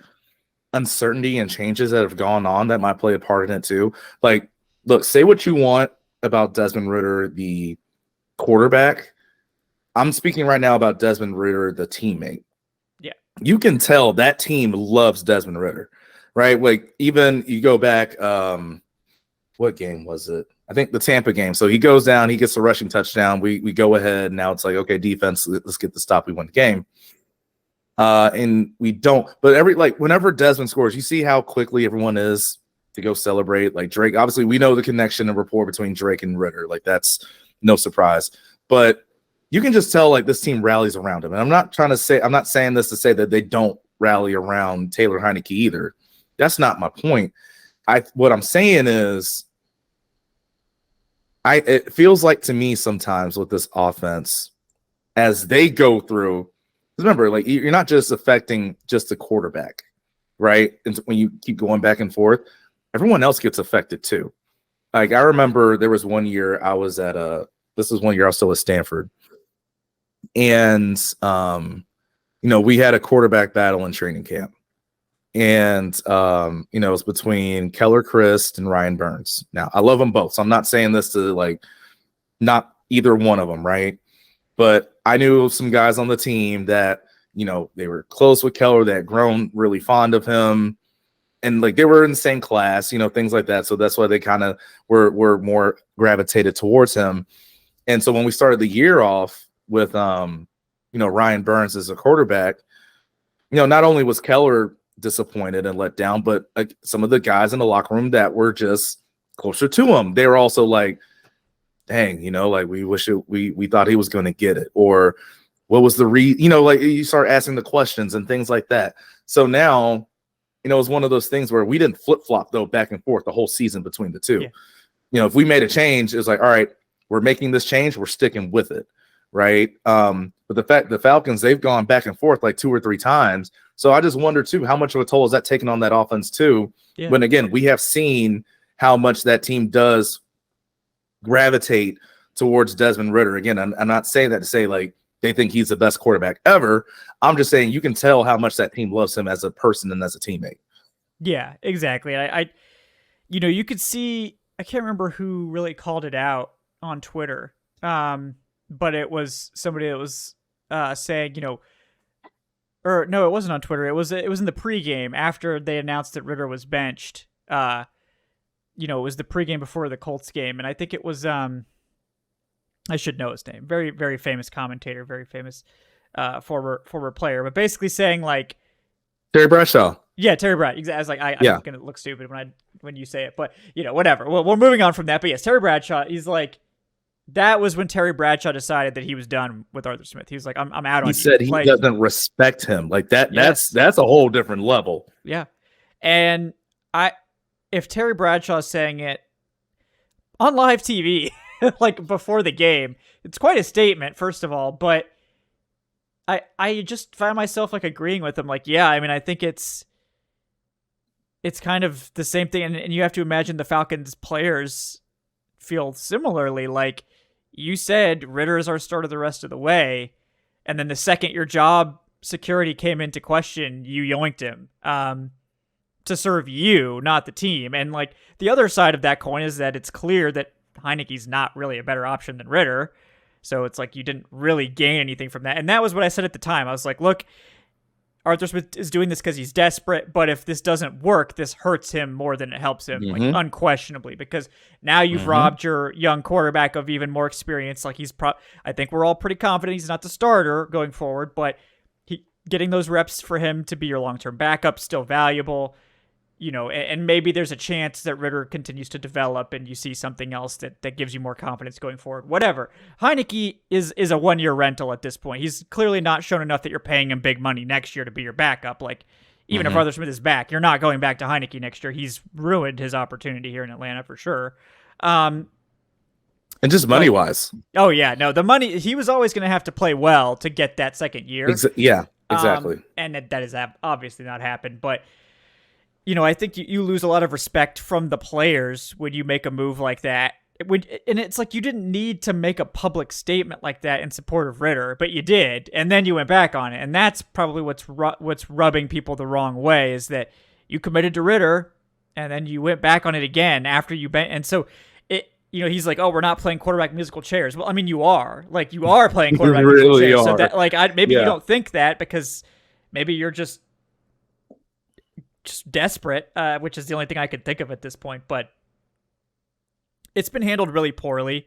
uncertainty and changes that have gone on, that might play a part in it too. Like, look, say what you want about Desmond Ridder, the quarterback. I'm speaking right now about Desmond Ridder, the teammate. Yeah, you can tell that team loves Desmond Ridder. Right, like, even you go back, what game was it? I think the Tampa game. So he goes down, he gets a rushing touchdown. We go ahead. Now it's like, okay, defense, let's get the stop. We win the game. And we don't. But whenever Desmond scores, you see how quickly everyone is to go celebrate. Like Drake, obviously, we know the connection and rapport between Drake and Ridder. Like, that's no surprise. But you can just tell, like, this team rallies around him. And I'm not saying this to say that they don't rally around Taylor Heinicke either. That's not my point. What I'm saying is, it feels like to me sometimes with this offense, as they go through, remember, like, you're not just affecting just the quarterback, right? And when you keep going back and forth, everyone else gets affected too. Like, I remember there was one year I was still at Stanford, and we had a quarterback battle in training camp. And, it was between Keller Christ and Ryan Burns. Now, I love them both, so I'm not saying this to, like, not either one of them, right? But I knew some guys on the team that, they were close with Keller, that had grown really fond of him. And, like, they were in the same class, things like that. So that's why they kind of were more gravitated towards him. And so when we started the year off with, Ryan Burns as a quarterback, not only was Keller disappointed and let down, but some of the guys in the locker room that were just closer to him, they were also like, dang, like, we wish we thought he was going to get it, or what was the like, you start asking the questions and things like that. So now, it was one of those things where we didn't flip-flop though back and forth the whole season between the two. Yeah. If we made a change, it was like, all right, we're making this change, we're sticking with it, right? But the Falcons, they've gone back and forth like 2 or 3 times. So I just wonder, too, how much of a toll is that taking on that offense, too? Yeah. When, again, we have seen how much that team does gravitate towards Desmond Ridder. Again, I'm not saying that to say, like, they think he's the best quarterback ever. I'm just saying you can tell how much that team loves him as a person and as a teammate. Yeah, exactly. You could see, I can't remember who really called it out on Twitter, but it was somebody that was saying, or no, it wasn't on Twitter. It was in the pregame after they announced that Ridder was benched. It was the pregame before the Colts game, and I think it was I should know his name. Very, very famous commentator, very famous former player, but basically saying, like, Terry Bradshaw. Yeah, Terry Bradshaw. Exactly. I was like, I'm gonna look stupid when you say it, but whatever. Well, we're moving on from that. But yes, Terry Bradshaw. He's like, that was when Terry Bradshaw decided that he was done with Arthur Smith. He was like, I'm out on you. He said he doesn't respect him. Like that. Yes. That's a whole different level. Yeah. And if Terry Bradshaw is saying it on live TV, like before the game. It's quite a statement, first of all, but I just find myself like agreeing with him. Like, yeah, I mean, I think it's kind of the same thing, and you have to imagine the Falcons players feel similarly. Like you said, Ritter is our starter the rest of the way, and then the second your job security came into question, you yoinked him to serve you, not the team. And like the other side of that coin is that it's clear that Heinicke's not really a better option than Ritter. So it's like you didn't really gain anything from that. And that was what I said at the time. I was like, look, Arthur Smith is doing this because he's desperate, but if this doesn't work, this hurts him more than it helps him, like unquestionably, because now you've robbed your young quarterback of even more experience. Like I think we're all pretty confident he's not the starter going forward, but getting those reps for him to be your long-term backup still valuable. You know, and maybe there's a chance that Ritter continues to develop and you see something else that gives you more confidence going forward. Whatever. Heinicke is a one-year rental at this point. He's clearly not shown enough that you're paying him big money next year to be your backup. Like, even if Arthur Smith is back, you're not going back to Heinicke next year. He's ruined his opportunity here in Atlanta for sure. And just money-wise. Oh, yeah. No, the money, he was always going to have to play well to get that second year. Yeah, exactly. And that has obviously not happened, but you know, I think you lose a lot of respect from the players when you make a move like that. And it's like you didn't need to make a public statement like that in support of Ritter, but you did, and then you went back on it. And that's probably what's rubbing people the wrong way, is that you committed to Ritter, and then you went back on it again after you bent. And so he's like, oh, we're not playing quarterback musical chairs. Well, I mean, you are. Like, you are playing quarterback musical chairs. So that, like, maybe you don't think that because maybe you're just desperate, which is the only thing I could think of at this point. But it's been handled really poorly.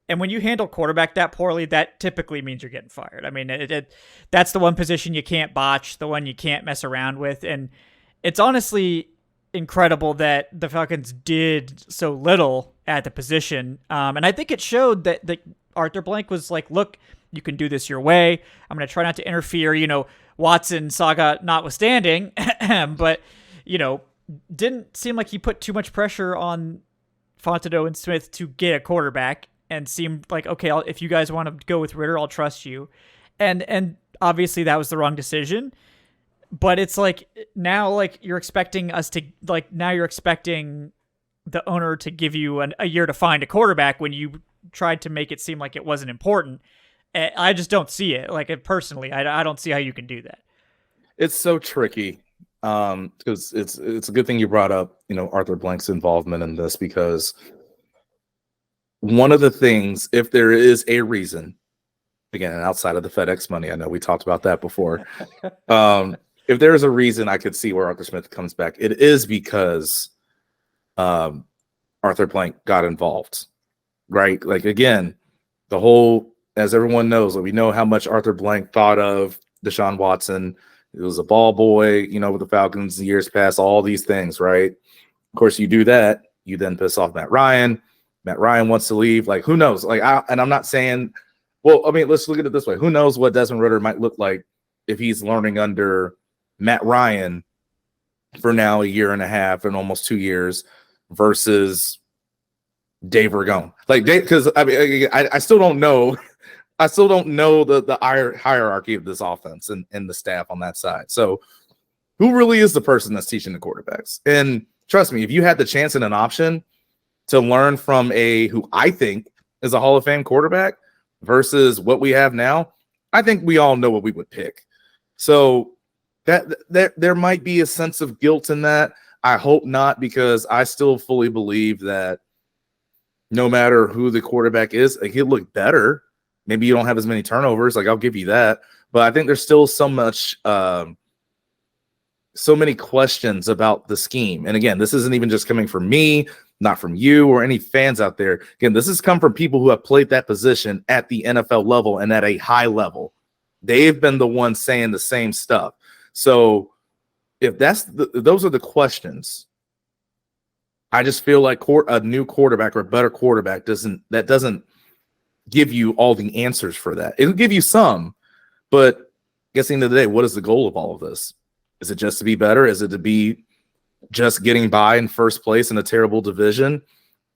And when you handle quarterback that poorly, that typically means you're getting fired. I mean, that's the one position you can't botch, the one you can't mess around with. And it's honestly incredible that the Falcons did so little at the position. And I think it showed that Arthur Blank was like, look, you can do this your way. I'm going to try not to interfere, Watson saga notwithstanding, but, didn't seem like he put too much pressure on Fontenot and Smith to get a quarterback, and seemed like, okay, if you guys want to go with Ritter, I'll trust you. And obviously that was the wrong decision, but it's like, now, like, you're expecting the owner to give you a year to find a quarterback when you tried to make it seem like it wasn't important. I just don't see it. Like, personally, I don't see how you can do that. It's so tricky because it's a good thing you brought up, Arthur Blank's involvement in this, because one of the things, if there is a reason, again, outside of the FedEx money, I know we talked about that before. If there is a reason I could see where Arthur Smith comes back, it is because Arthur Blank got involved, right? Like, again, the whole, as everyone knows, we know how much Arthur Blank thought of Deshaun Watson. He was a ball boy, with the Falcons in years past, all these things, right? Of course, you do that, you then piss off Matt Ryan. Matt Ryan wants to leave. Like, who knows? Like, and I'm not saying, well, I mean, let's look at it this way. Who knows what Desmond Ridder might look like if he's learning under Matt Ryan for now a year and a half and almost 2 years versus Dave Ragone. Like, because I mean, I still don't know. I still don't know the hierarchy of this offense and the staff on that side. So who really is the person that's teaching the quarterbacks? And trust me, if you had the chance and an option to learn from who I think is a Hall of Fame quarterback versus what we have now, I think we all know what we would pick. So that there might be a sense of guilt in that. I hope not, because I still fully believe that no matter who the quarterback is, like, he'll look better. Maybe you don't have as many turnovers. Like, I'll give you that. But I think there's still so many questions about the scheme. And again, this isn't even just coming from me, not from you or any fans out there. Again, this has come from people who have played that position at the NFL level and at a high level. They've been the ones saying the same stuff. So if those are the questions, I just feel like a new quarterback or a better quarterback doesn't give you all the answers for that. It'll give you some, but I guess at the end of the day, what is the goal of all of this? Is it just to be better? Is it to be just getting by in first place in a terrible division?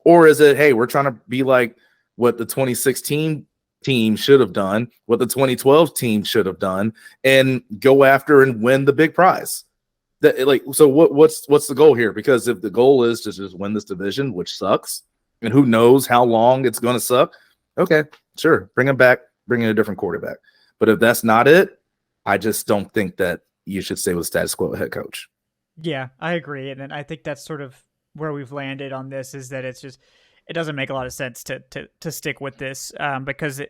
Or is it, hey, we're trying to be like what the 2016 team should have done, what the 2012 team should have done, and go after and win the big prize. So what's the goal here? Because if the goal is to just win this division, which sucks, and who knows how long it's going to suck, okay, sure, bring him back, bring in a different quarterback. But if that's not it, I just don't think that you should stay with status quo head coach. Yeah, I agree. And I think that's sort of where we've landed on this, is that it doesn't make a lot of sense to stick with this because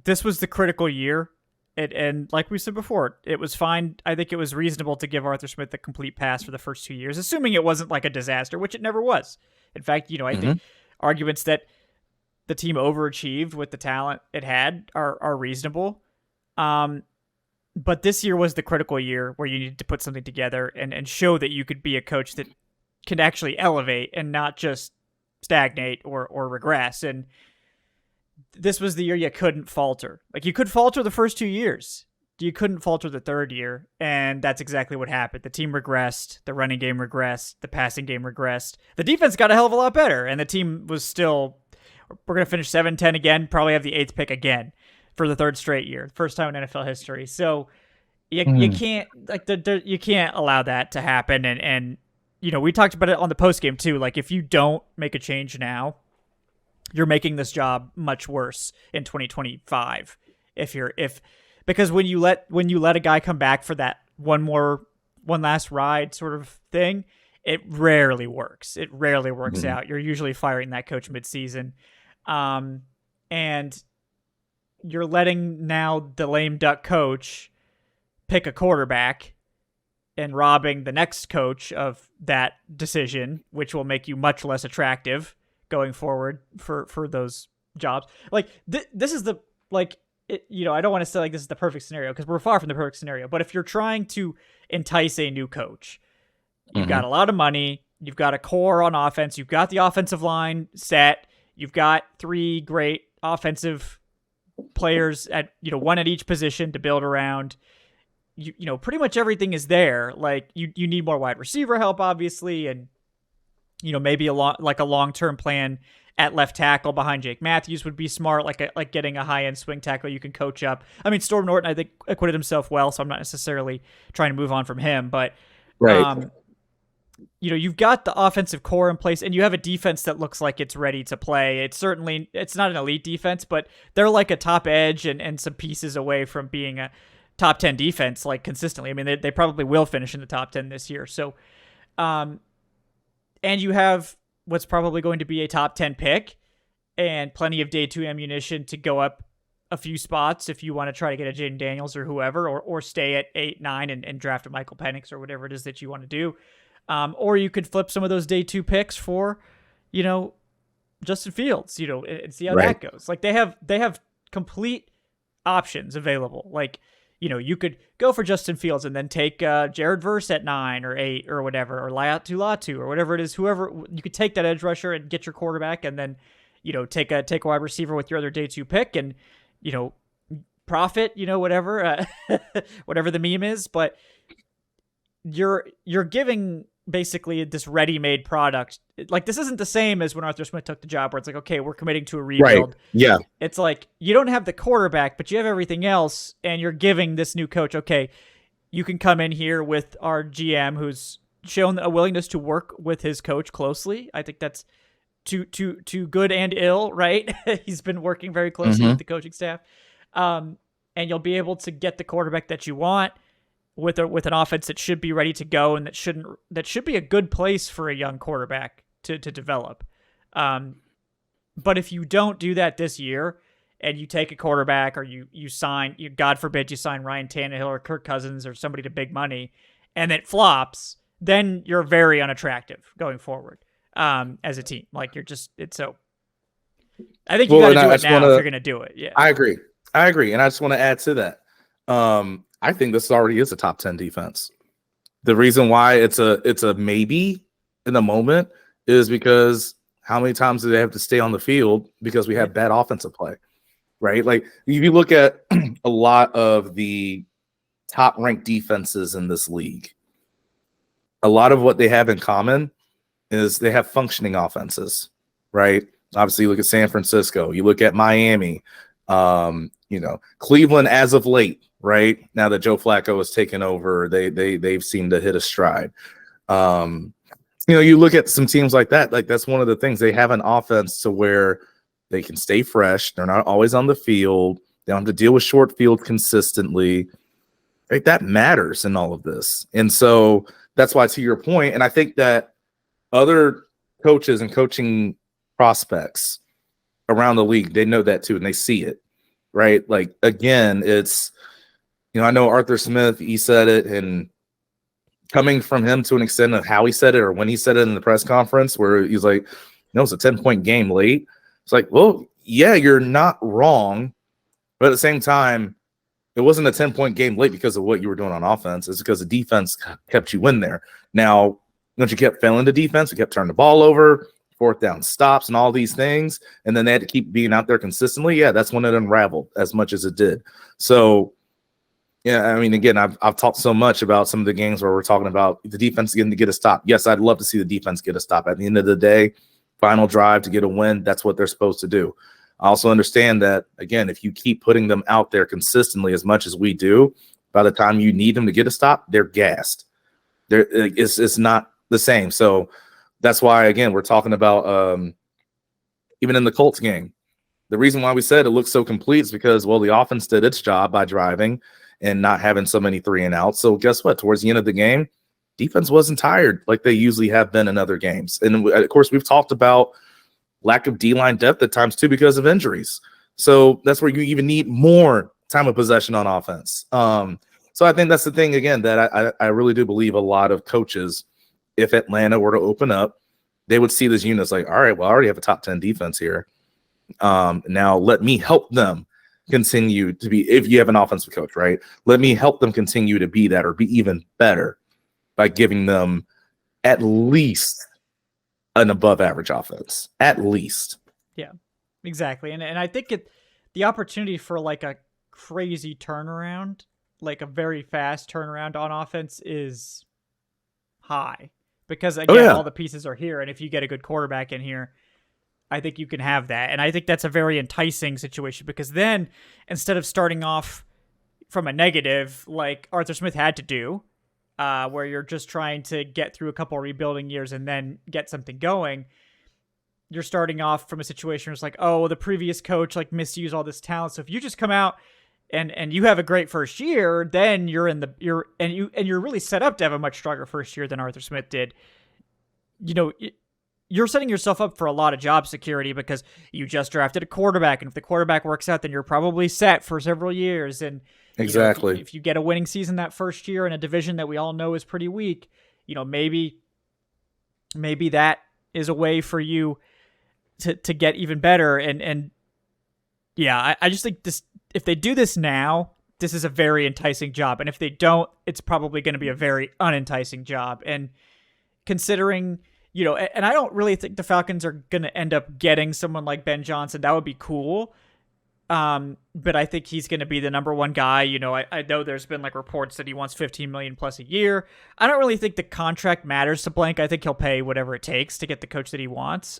this was the critical year. And like we said before, it was fine. I think it was reasonable to give Arthur Smith a complete pass for the first 2 years, assuming it wasn't like a disaster, which it never was. In fact, I think arguments that the team overachieved with the talent it had are reasonable. But this year was the critical year where you needed to put something together and show that you could be a coach that can actually elevate and not just stagnate or regress. And this was the year you couldn't falter. Like, you could falter the first 2 years. You couldn't falter the third year. And that's exactly what happened. The team regressed. The running game regressed. The passing game regressed. The defense got a hell of a lot better. And the team was still, we're going to finish 7-10 again, probably have the 8th pick again for the third straight year. First time in NFL history. So you can't, like, you can't allow that to happen. And we talked about it on the post game too. Like, if you don't make a change now, you're making this job much worse in 2025. Because when you let a guy come back for that one last ride sort of thing, it rarely works. It rarely works out. You're usually firing that coach midseason. And you're letting now the lame duck coach pick a quarterback and robbing the next coach of that decision, which will make you much less attractive going forward for those jobs. Like, this is the, like, I don't want to say like this is the perfect scenario, because we're far from the perfect scenario. But if you're trying to entice a new coach, you've got a lot of money, you've got a core on offense, you've got the offensive line set, you've got 3 great offensive players at one at each position to build around. Pretty much everything is there. Like, you need more wide receiver help, obviously, and maybe a long-term plan at left tackle behind Jake Matthews would be smart, like getting a high-end swing tackle you can coach up. I mean, Storm Norton, I think, acquitted himself well, so I'm not necessarily trying to move on from him, but right. You've got the offensive core in place, and you have a defense that looks like it's ready to play. It's not an elite defense, but they're like a top edge and some pieces away from being a top 10 defense, like, consistently. I mean, they probably will finish in the top 10 this year. So, and you have what's probably going to be a top 10 pick and plenty of day 2 ammunition to go up a few spots if you want to try to get a Jaden Daniels or whoever, or stay at 8-9 and draft a Michael Penix or whatever it is that you want to do. Or you could flip some of those day 2 picks for, Justin Fields, and see how that goes. Like, they have complete options available. Like, you could go for Justin Fields and then take Jared Verse at 9 or 8 or whatever, or Laiatu Latu or whatever it is. Whoever, you could take that edge rusher and get your quarterback, and then take a wide receiver with your other day 2 pick, and profit, whatever whatever the meme is. But you're giving basically this ready-made product. Like, this isn't the same as when Arthur Smith took the job, where it's like, okay, we're committing to a rebuild. Right. Yeah. It's like, you don't have the quarterback, but you have everything else, and you're giving this new coach, okay, you can come in here with our GM who's shown a willingness to work with his coach closely. I think that's to good and ill, right? He's been working very closely with the coaching staff. And you'll be able to get the quarterback that you want with an offense that should be ready to go, and that should be a good place for a young quarterback to develop. But if you don't do that this year, and you take a quarterback, or you sign, God forbid you sign Ryan Tannehill or Kirk Cousins or somebody to big money, and it flops, then you're very unattractive going forward as a team. Like, it's so. I think you got to do it now if you're going to do it. Yeah, I agree, and I just want to add to that. I think this already is a top 10 defense. The reason why it's a maybe in the moment is because how many times do they have to stay on the field because we have bad offensive play, right? Like, if you look at a lot of the top ranked defenses in this league, a lot of what they have in common is they have functioning offenses, right? Obviously, you look at San Francisco, you look at Miami, Cleveland as of late, right? Now that Joe Flacco has taken over, they've seemed to hit a stride. You look at some teams like that, like that's one of the things. They have an offense to where they can stay fresh. They're not always on the field. They don't have to deal with short field consistently. Right? That matters in all of this. And so that's why, to your point, and I think that other coaches and coaching prospects around the league, they know that too, and they see it, right? Like, again, it's, I know Arthur Smith, he said it, and coming from him to an extent of how he said it or when he said it in the press conference where he's like, it's a 10-point game late. It's like, well, yeah, you're not wrong. But at the same time, it wasn't a 10-point game late because of what you were doing on offense. It's because the defense kept you in there. Now, once you kept failing the defense, you kept turning the ball over, fourth down stops and all these things, and then they had to keep being out there consistently. Yeah, that's when it unraveled as much as it did. So, yeah, I mean, again, I've talked so much about some of the games where we're talking about the defense getting to get a stop. Yes, I'd love to see the defense get a stop. At the end of the day, final drive to get a win, that's what they're supposed to do. I also understand that, again, if you keep putting them out there consistently as much as we do, by the time you need them to get a stop, they're gassed. It's not the same. So that's why, again, we're talking about even in the Colts game, the reason why we said it looks so complete is because, well, the offense did its job by driving and not having so many 3-and-outs. So guess what? Towards the end of the game, defense wasn't tired like they usually have been in other games. And, of course, we've talked about lack of D-line depth at times too because of injuries. So that's where you even need more time of possession on offense. So I think that's the thing, again, that I really do believe a lot of coaches, if Atlanta were to open up, they would see this unit as like, all right, well, I already have a top 10 defense here. Now let me help them continue to be, if you have an offensive coach, right? Let me help them continue to be that or be even better by giving them at least an above average offense, at least. Yeah, exactly. And I think the opportunity for like a crazy turnaround, like a very fast turnaround on offense is high because again, all the pieces are here. And if you get a good quarterback in here, I think you can have that. And I think that's a very enticing situation because then instead of starting off from a negative, like Arthur Smith had to do, where you're just trying to get through a couple of rebuilding years and then get something going, you're starting off from a situation where it's like, oh, the previous coach like misused all this talent. So if you just come out and you have a great first year, then you're really set up to have a much stronger first year than Arthur Smith did. You're setting yourself up for a lot of job security because you just drafted a quarterback, and if the quarterback works out, then you're probably set for several years. And exactly, if you get a winning season that first year in a division that we all know is pretty weak, maybe that is a way for you to get even better. And yeah, I just think this, if they do this now, this is a very enticing job, and if they don't, it's probably going to be a very unenticing job. And considering, and I don't really think the Falcons are going to end up getting someone like Ben Johnson. That would be cool. But I think he's going to be the number one guy. I know there's been like reports that he wants $15 million plus a year. I don't really think the contract matters to Blank. I think he'll pay whatever it takes to get the coach that he wants.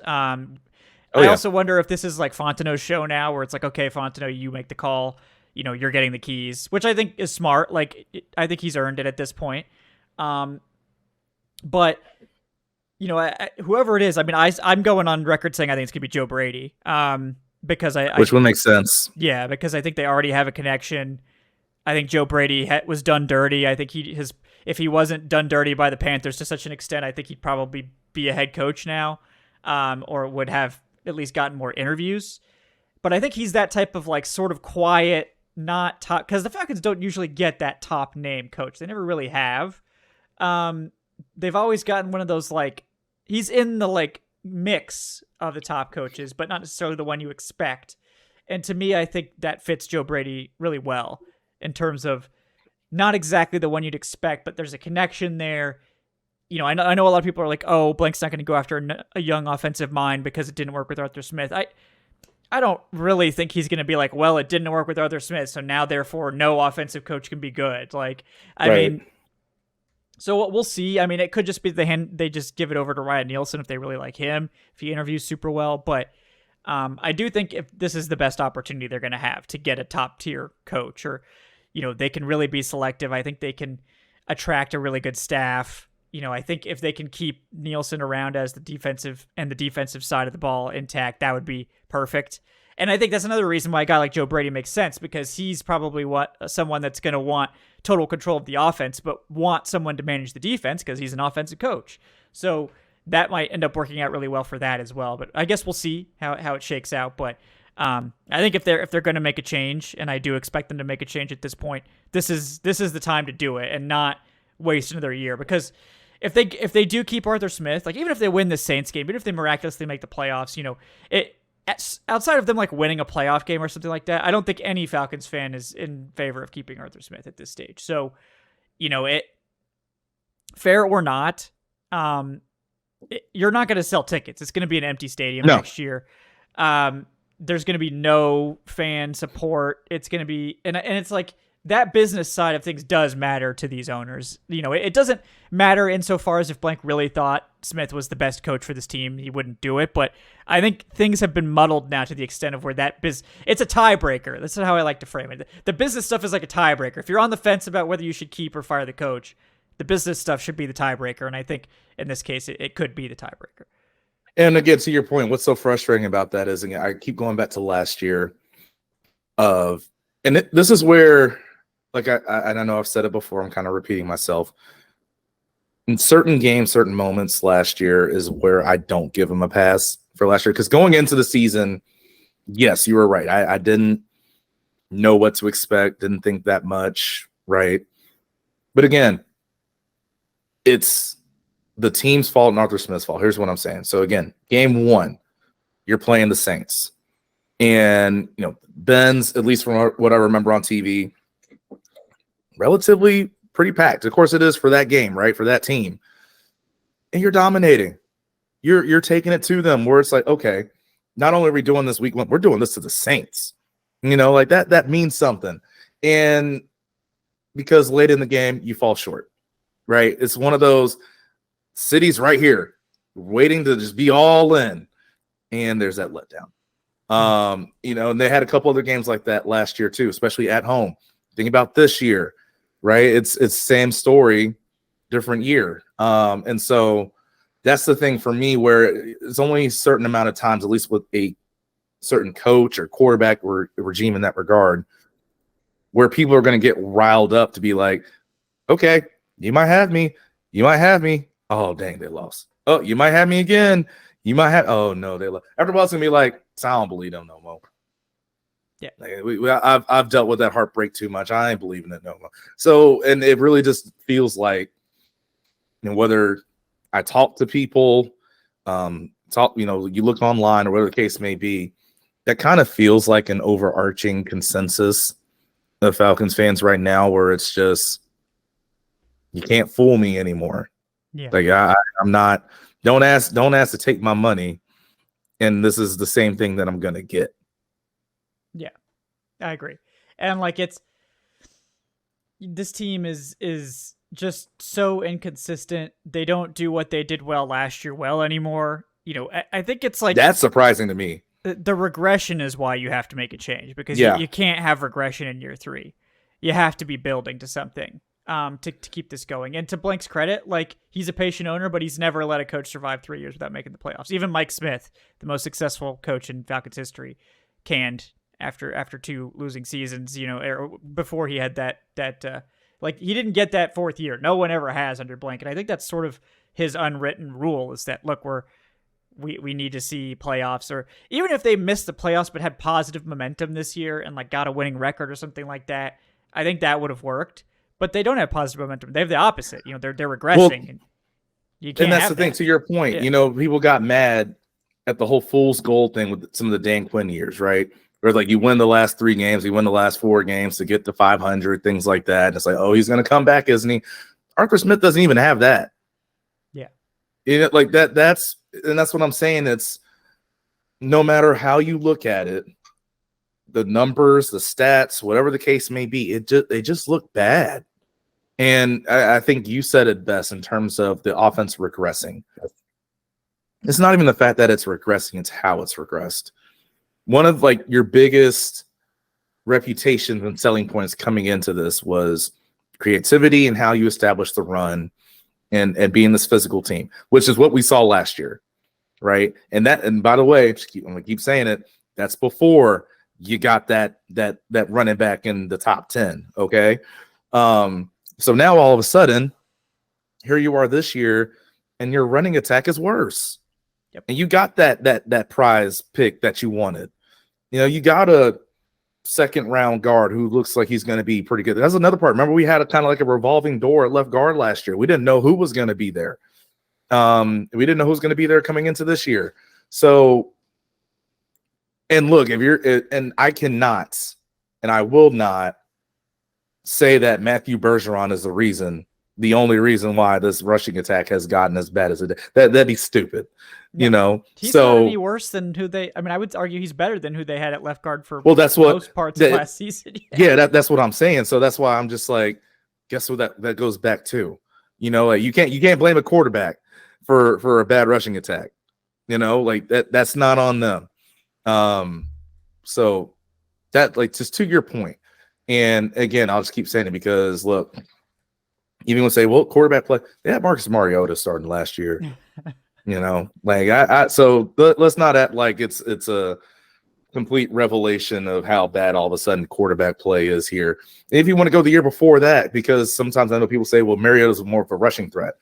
I also wonder if this is like Fontenot's show now, where it's like, okay, Fontenot, you make the call. You're getting the keys, which I think is smart. Like, I think he's earned it at this point. But whoever it is, I mean, I'm going on record saying I think it's gonna be Joe Brady. Because which would make sense. Yeah, because I think they already have a connection. I think Joe Brady was done dirty. I think if he wasn't done dirty by the Panthers to such an extent, I think he'd probably be a head coach now, or would have at least gotten more interviews. But I think he's that type of like sort of quiet, not top, because the Falcons don't usually get that top name coach. They never really have. They've always gotten one of those like, he's in the like mix of the top coaches, but not necessarily the one you expect. And to me, I think that fits Joe Brady really well in terms of not exactly the one you'd expect, but there's a connection there. I know a lot of people are like, oh, Blank's not going to go after a young offensive mind because it didn't work with Arthur Smith. I don't really think he's going to be like, well, it didn't work with Arthur Smith, so now therefore no offensive coach can be good. Like, I mean, so we'll see. I mean, it could just be they just give it over to Ryan Nielsen if they really like him, if he interviews super well. But I do think if this is the best opportunity they're going to have to get a top tier coach, or, they can really be selective. I think they can attract a really good staff. I think if they can keep Nielsen around as the defensive side of the ball intact, that would be perfect. And I think that's another reason why a guy like Joe Brady makes sense, because he's probably someone that's going to want total control of the offense, but want someone to manage the defense because he's an offensive coach. So that might end up working out really well for that as well. But I guess we'll see how it shakes out. But I think if they're going to make a change, and I do expect them to make a change at this point, this is the time to do it and not waste another year. Because if they do keep Arthur Smith, like even if they win the Saints game, even if they miraculously make the playoffs, outside of them like winning a playoff game or something like that, I don't think any Falcons fan is in favor of keeping Arthur Smith at this stage. So, fair or not, you're not going to sell tickets. It's going to be an empty stadium next year. There's going to be no fan support. It's going to be, and it's like that business side of things does matter to these owners. It doesn't matter insofar as if Blank really thought Smith was the best coach for this team, he wouldn't do it. But I think things have been muddled now to the extent of where it's a tiebreaker. That's how I like to frame it. The business stuff is like a tiebreaker. If you're on the fence about whether you should keep or fire the coach, the business stuff should be the tiebreaker. And I think in this case, it could be the tiebreaker. And again, to your point, what's so frustrating about that is, again, I keep going back to last year this is where, like, I know I've said it before, I'm kind of repeating myself. In certain games, certain moments last year is where I don't give him a pass for last year. Because going into the season, yes, you were right. I didn't know what to expect, didn't think that much, right? But again, it's the team's fault and Arthur Smith's fault. Here's what I'm saying. So again, game 1, you're playing the Saints. And, Ben's, at least from what I remember on TV, relatively pretty packed. Of course it is for that game, right? For that team. And you're dominating. You're taking it to them where it's like, okay, not only are we doing this week 1, we're doing this to the Saints. Like that means something. And because late in the game, you fall short, right? It's one of those cities right here waiting to just be all in. And there's that letdown. And they had a couple other games like that last year too, especially at home. Think about this year, right? It's same story, different year. And so that's the thing for me, where it's only a certain amount of times, at least with a certain coach or quarterback or regime in that regard, where people are going to get riled up to be like, okay, you might have me. You might have me. Oh, dang, they lost. Oh, you might have me again. You might have. Oh, no, they lost. After a while, it's going to be like, I don't believe them no more. Yeah, like, I've dealt with that heartbreak too much. I ain't believing it no more. So, and it really just feels like, whether I talk to people, you look online or whatever the case may be, that kind of feels like an overarching consensus of Falcons fans right now, where it's just, you can't fool me anymore. Yeah, like I'm not. Don't ask to take my money, and this is the same thing that I'm gonna get. Yeah, I agree. And like this team is just so inconsistent. They don't do what they did well last year well anymore. I think it's like, that's surprising to me. The regression is why you have to make a change, because you can't have regression in year 3. You have to be building to something to keep this going. And to Blank's credit, like, he's a patient owner, but he's never let a coach survive 3 years without making the playoffs. Even Mike Smith, the most successful coach in Falcons history, canned after 2 losing seasons, before he had that he didn't get that 4th year. No one ever has under Blank. And I think that's sort of his unwritten rule, is that, look, we need to see playoffs, or even if they missed the playoffs but had positive momentum this year and like got a winning record or something like that, I think that would have worked. But they don't have positive momentum. They have the opposite. They're regressing. Well, and you can't. And that's the thing. To your point, people got mad at the whole fool's gold thing with some of the Dan Quinn years, right? Where like you win the last 3 games, you win the last 4 games to get to 500, things like that. And it's like, oh, he's going to come back, isn't he? Arthur Smith doesn't even have that. Yeah. Like that's what I'm saying. It's, no matter how you look at it, the numbers, the stats, whatever the case may be, they just look bad. And I think you said it best in terms of the offense regressing. It's not even the fact that it's regressing, it's how it's regressed. one of like your biggest reputations and selling points coming into this was creativity and how you establish the run and being this physical team, which is what we saw last year, right? And by the way, I'm gonna keep saying it, that's before you got that running back in the top 10. Okay. So now all of a sudden, here you are this year, and your running attack is worse. Yep. And you got that prize pick that you wanted. You got a second round guard who looks like he's going to be pretty good. That's another part. Remember, we had a kind of like a revolving door at left guard last year. We didn't know who was going to be there. We didn't know who was going to be there coming into this year. So, and look, and I cannot, and I will not say that Matthew Bergeron is the only reason why this rushing attack has gotten as bad as it did. That'd be stupid. He's not any worse than I would argue he's better than who they had at left guard for that's most parts of last season. That's what I'm saying. So that's why I'm just like, guess what that goes back to? Like you can't blame a quarterback for a bad rushing attack. Like that's not on them. So that, like, just to your point, and again, I'll just keep saying it because look, even when say, well, quarterback play, they had Marcus Mariota starting last year. So let's not act like it's a complete revelation of how bad all of a sudden quarterback play is here. If you want to go the year before that, because sometimes I know people say, well, Mariota's more of a rushing threat.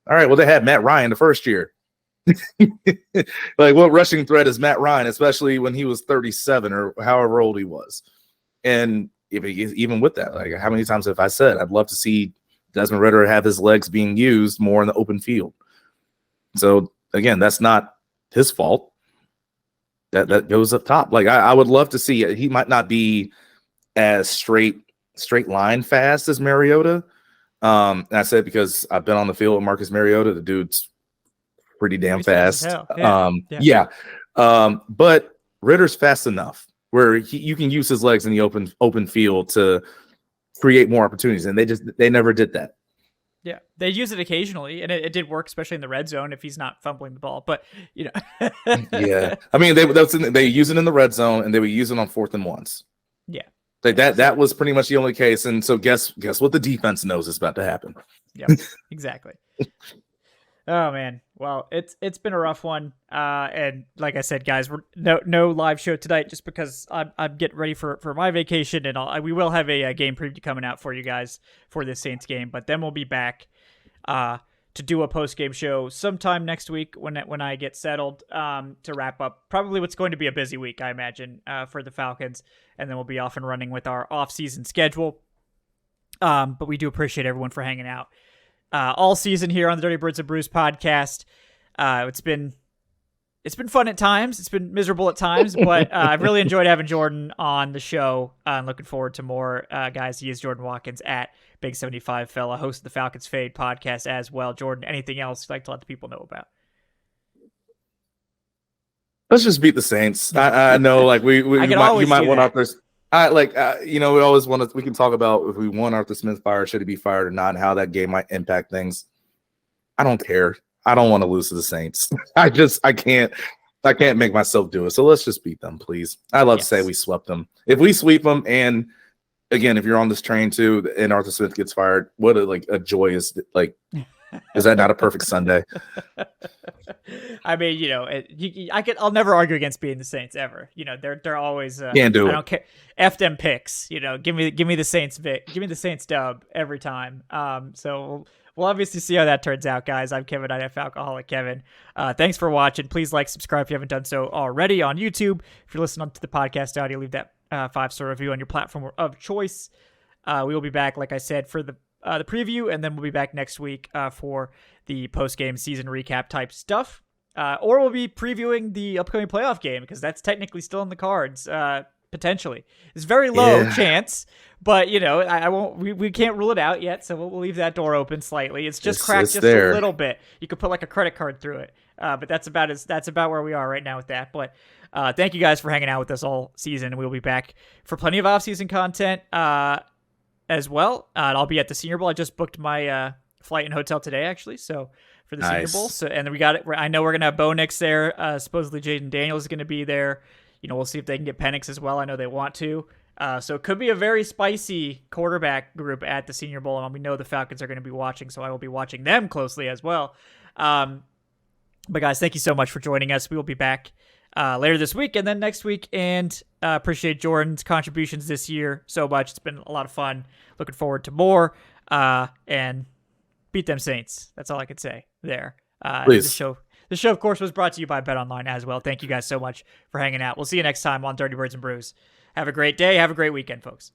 All right, well, they had Matt Ryan the first year. Like, what rushing threat is Matt Ryan, especially when he was 37 or however old he was? And even with that, like, how many times have I said I'd love to see Desmond Ridder have his legs being used more in the open field? So again, that's not his fault. That goes up top. Like, I would love to see it. He might not be as straight line fast as Mariota. And I said because I've been on the field with Marcus Mariota. The dude's pretty damn fast. But Ritter's fast enough where you can use his legs in the open field to create more opportunities, and they never did that. Yeah, they use it occasionally, and it did work, especially in the red zone if he's not fumbling the ball. But yeah, I mean they use it in the red zone, and they would use it on 4th and 1s. Yeah, that was pretty much the only case. And so guess what the defense knows is about to happen. Yeah, exactly. Oh man, well, it's been a rough one, and like I said, guys, we're no live show tonight just because I'm getting ready for my vacation, and we will have a game preview coming out for you guys for this Saints game, but then we'll be back to do a post game show sometime next week when I get settled to wrap up probably what's going to be a busy week, I imagine, for the Falcons, and then we'll be off and running with our off-season schedule. But we do appreciate everyone for hanging out all season here on the Dirty Birds and Brews podcast. It's been fun at times. It's been miserable at times, but I've really enjoyed having Jordan on the show. I'm looking forward to more, guys. He is Jordan Watkins at Big 75 Fella, host of the Falcons Fade podcast as well. Jordan, anything else you'd like to let the people know about? Let's just beat the Saints. I know, like you might want Arthur. We always want to. We can talk about if we want Arthur Smith fired, should he be fired or not, and how that game might impact things. I don't care. I don't want to lose to the Saints. I can't make myself do it. So let's just beat them, please. I love to say we swept them. If we sweep them, and again, if you're on this train too, and Arthur Smith gets fired, what a joyous, like, is that not a perfect Sunday? I mean, I'll never argue against beating the Saints ever. They're always can't do it. I don't care. F them picks. Give me the Saints give me the Saints dub every time. So we'll obviously see how that turns out, guys. I'm Kevin, IF Alcoholic Kevin. Thanks for watching. Please like, subscribe if you haven't done so already on YouTube. If you're listening to the podcast audio, leave that 5-star review on your platform of choice. We will be back, like I said, for the preview, and then we'll be back next week for the post-game season recap type stuff. Or we'll be previewing the upcoming playoff game, because that's technically still in the cards, potentially. It's very low chance, but I won't. We can't rule it out yet, so we'll leave that door open slightly. It's just cracked just a little bit. You could put like a credit card through it, but that's about where we are right now with that. But thank you guys for hanging out with us all season. We'll be back for plenty of off-season content as well. And I'll be at the Senior Bowl. I just booked my flight and hotel today, actually. So for the Senior Bowl. So, and then we got it. I know we're gonna have Bo Nix there. Supposedly Jaden Daniels is gonna be there. we'll see if they can get Penix as well. I know they want to. So it could be a very spicy quarterback group at the Senior Bowl, and we know the Falcons are going to be watching, so I will be watching them closely as well. But guys, thank you so much for joining us. We will be back later this week and then next week, and appreciate Jordan's contributions this year so much. It's been a lot of fun. Looking forward to more, and beat them Saints. That's all I could say there. Please. The show, of course, was brought to you by BetOnline as well. Thank you guys so much for hanging out. We'll see you next time on Dirty Birds and Brews. Have a great day. Have a great weekend, folks.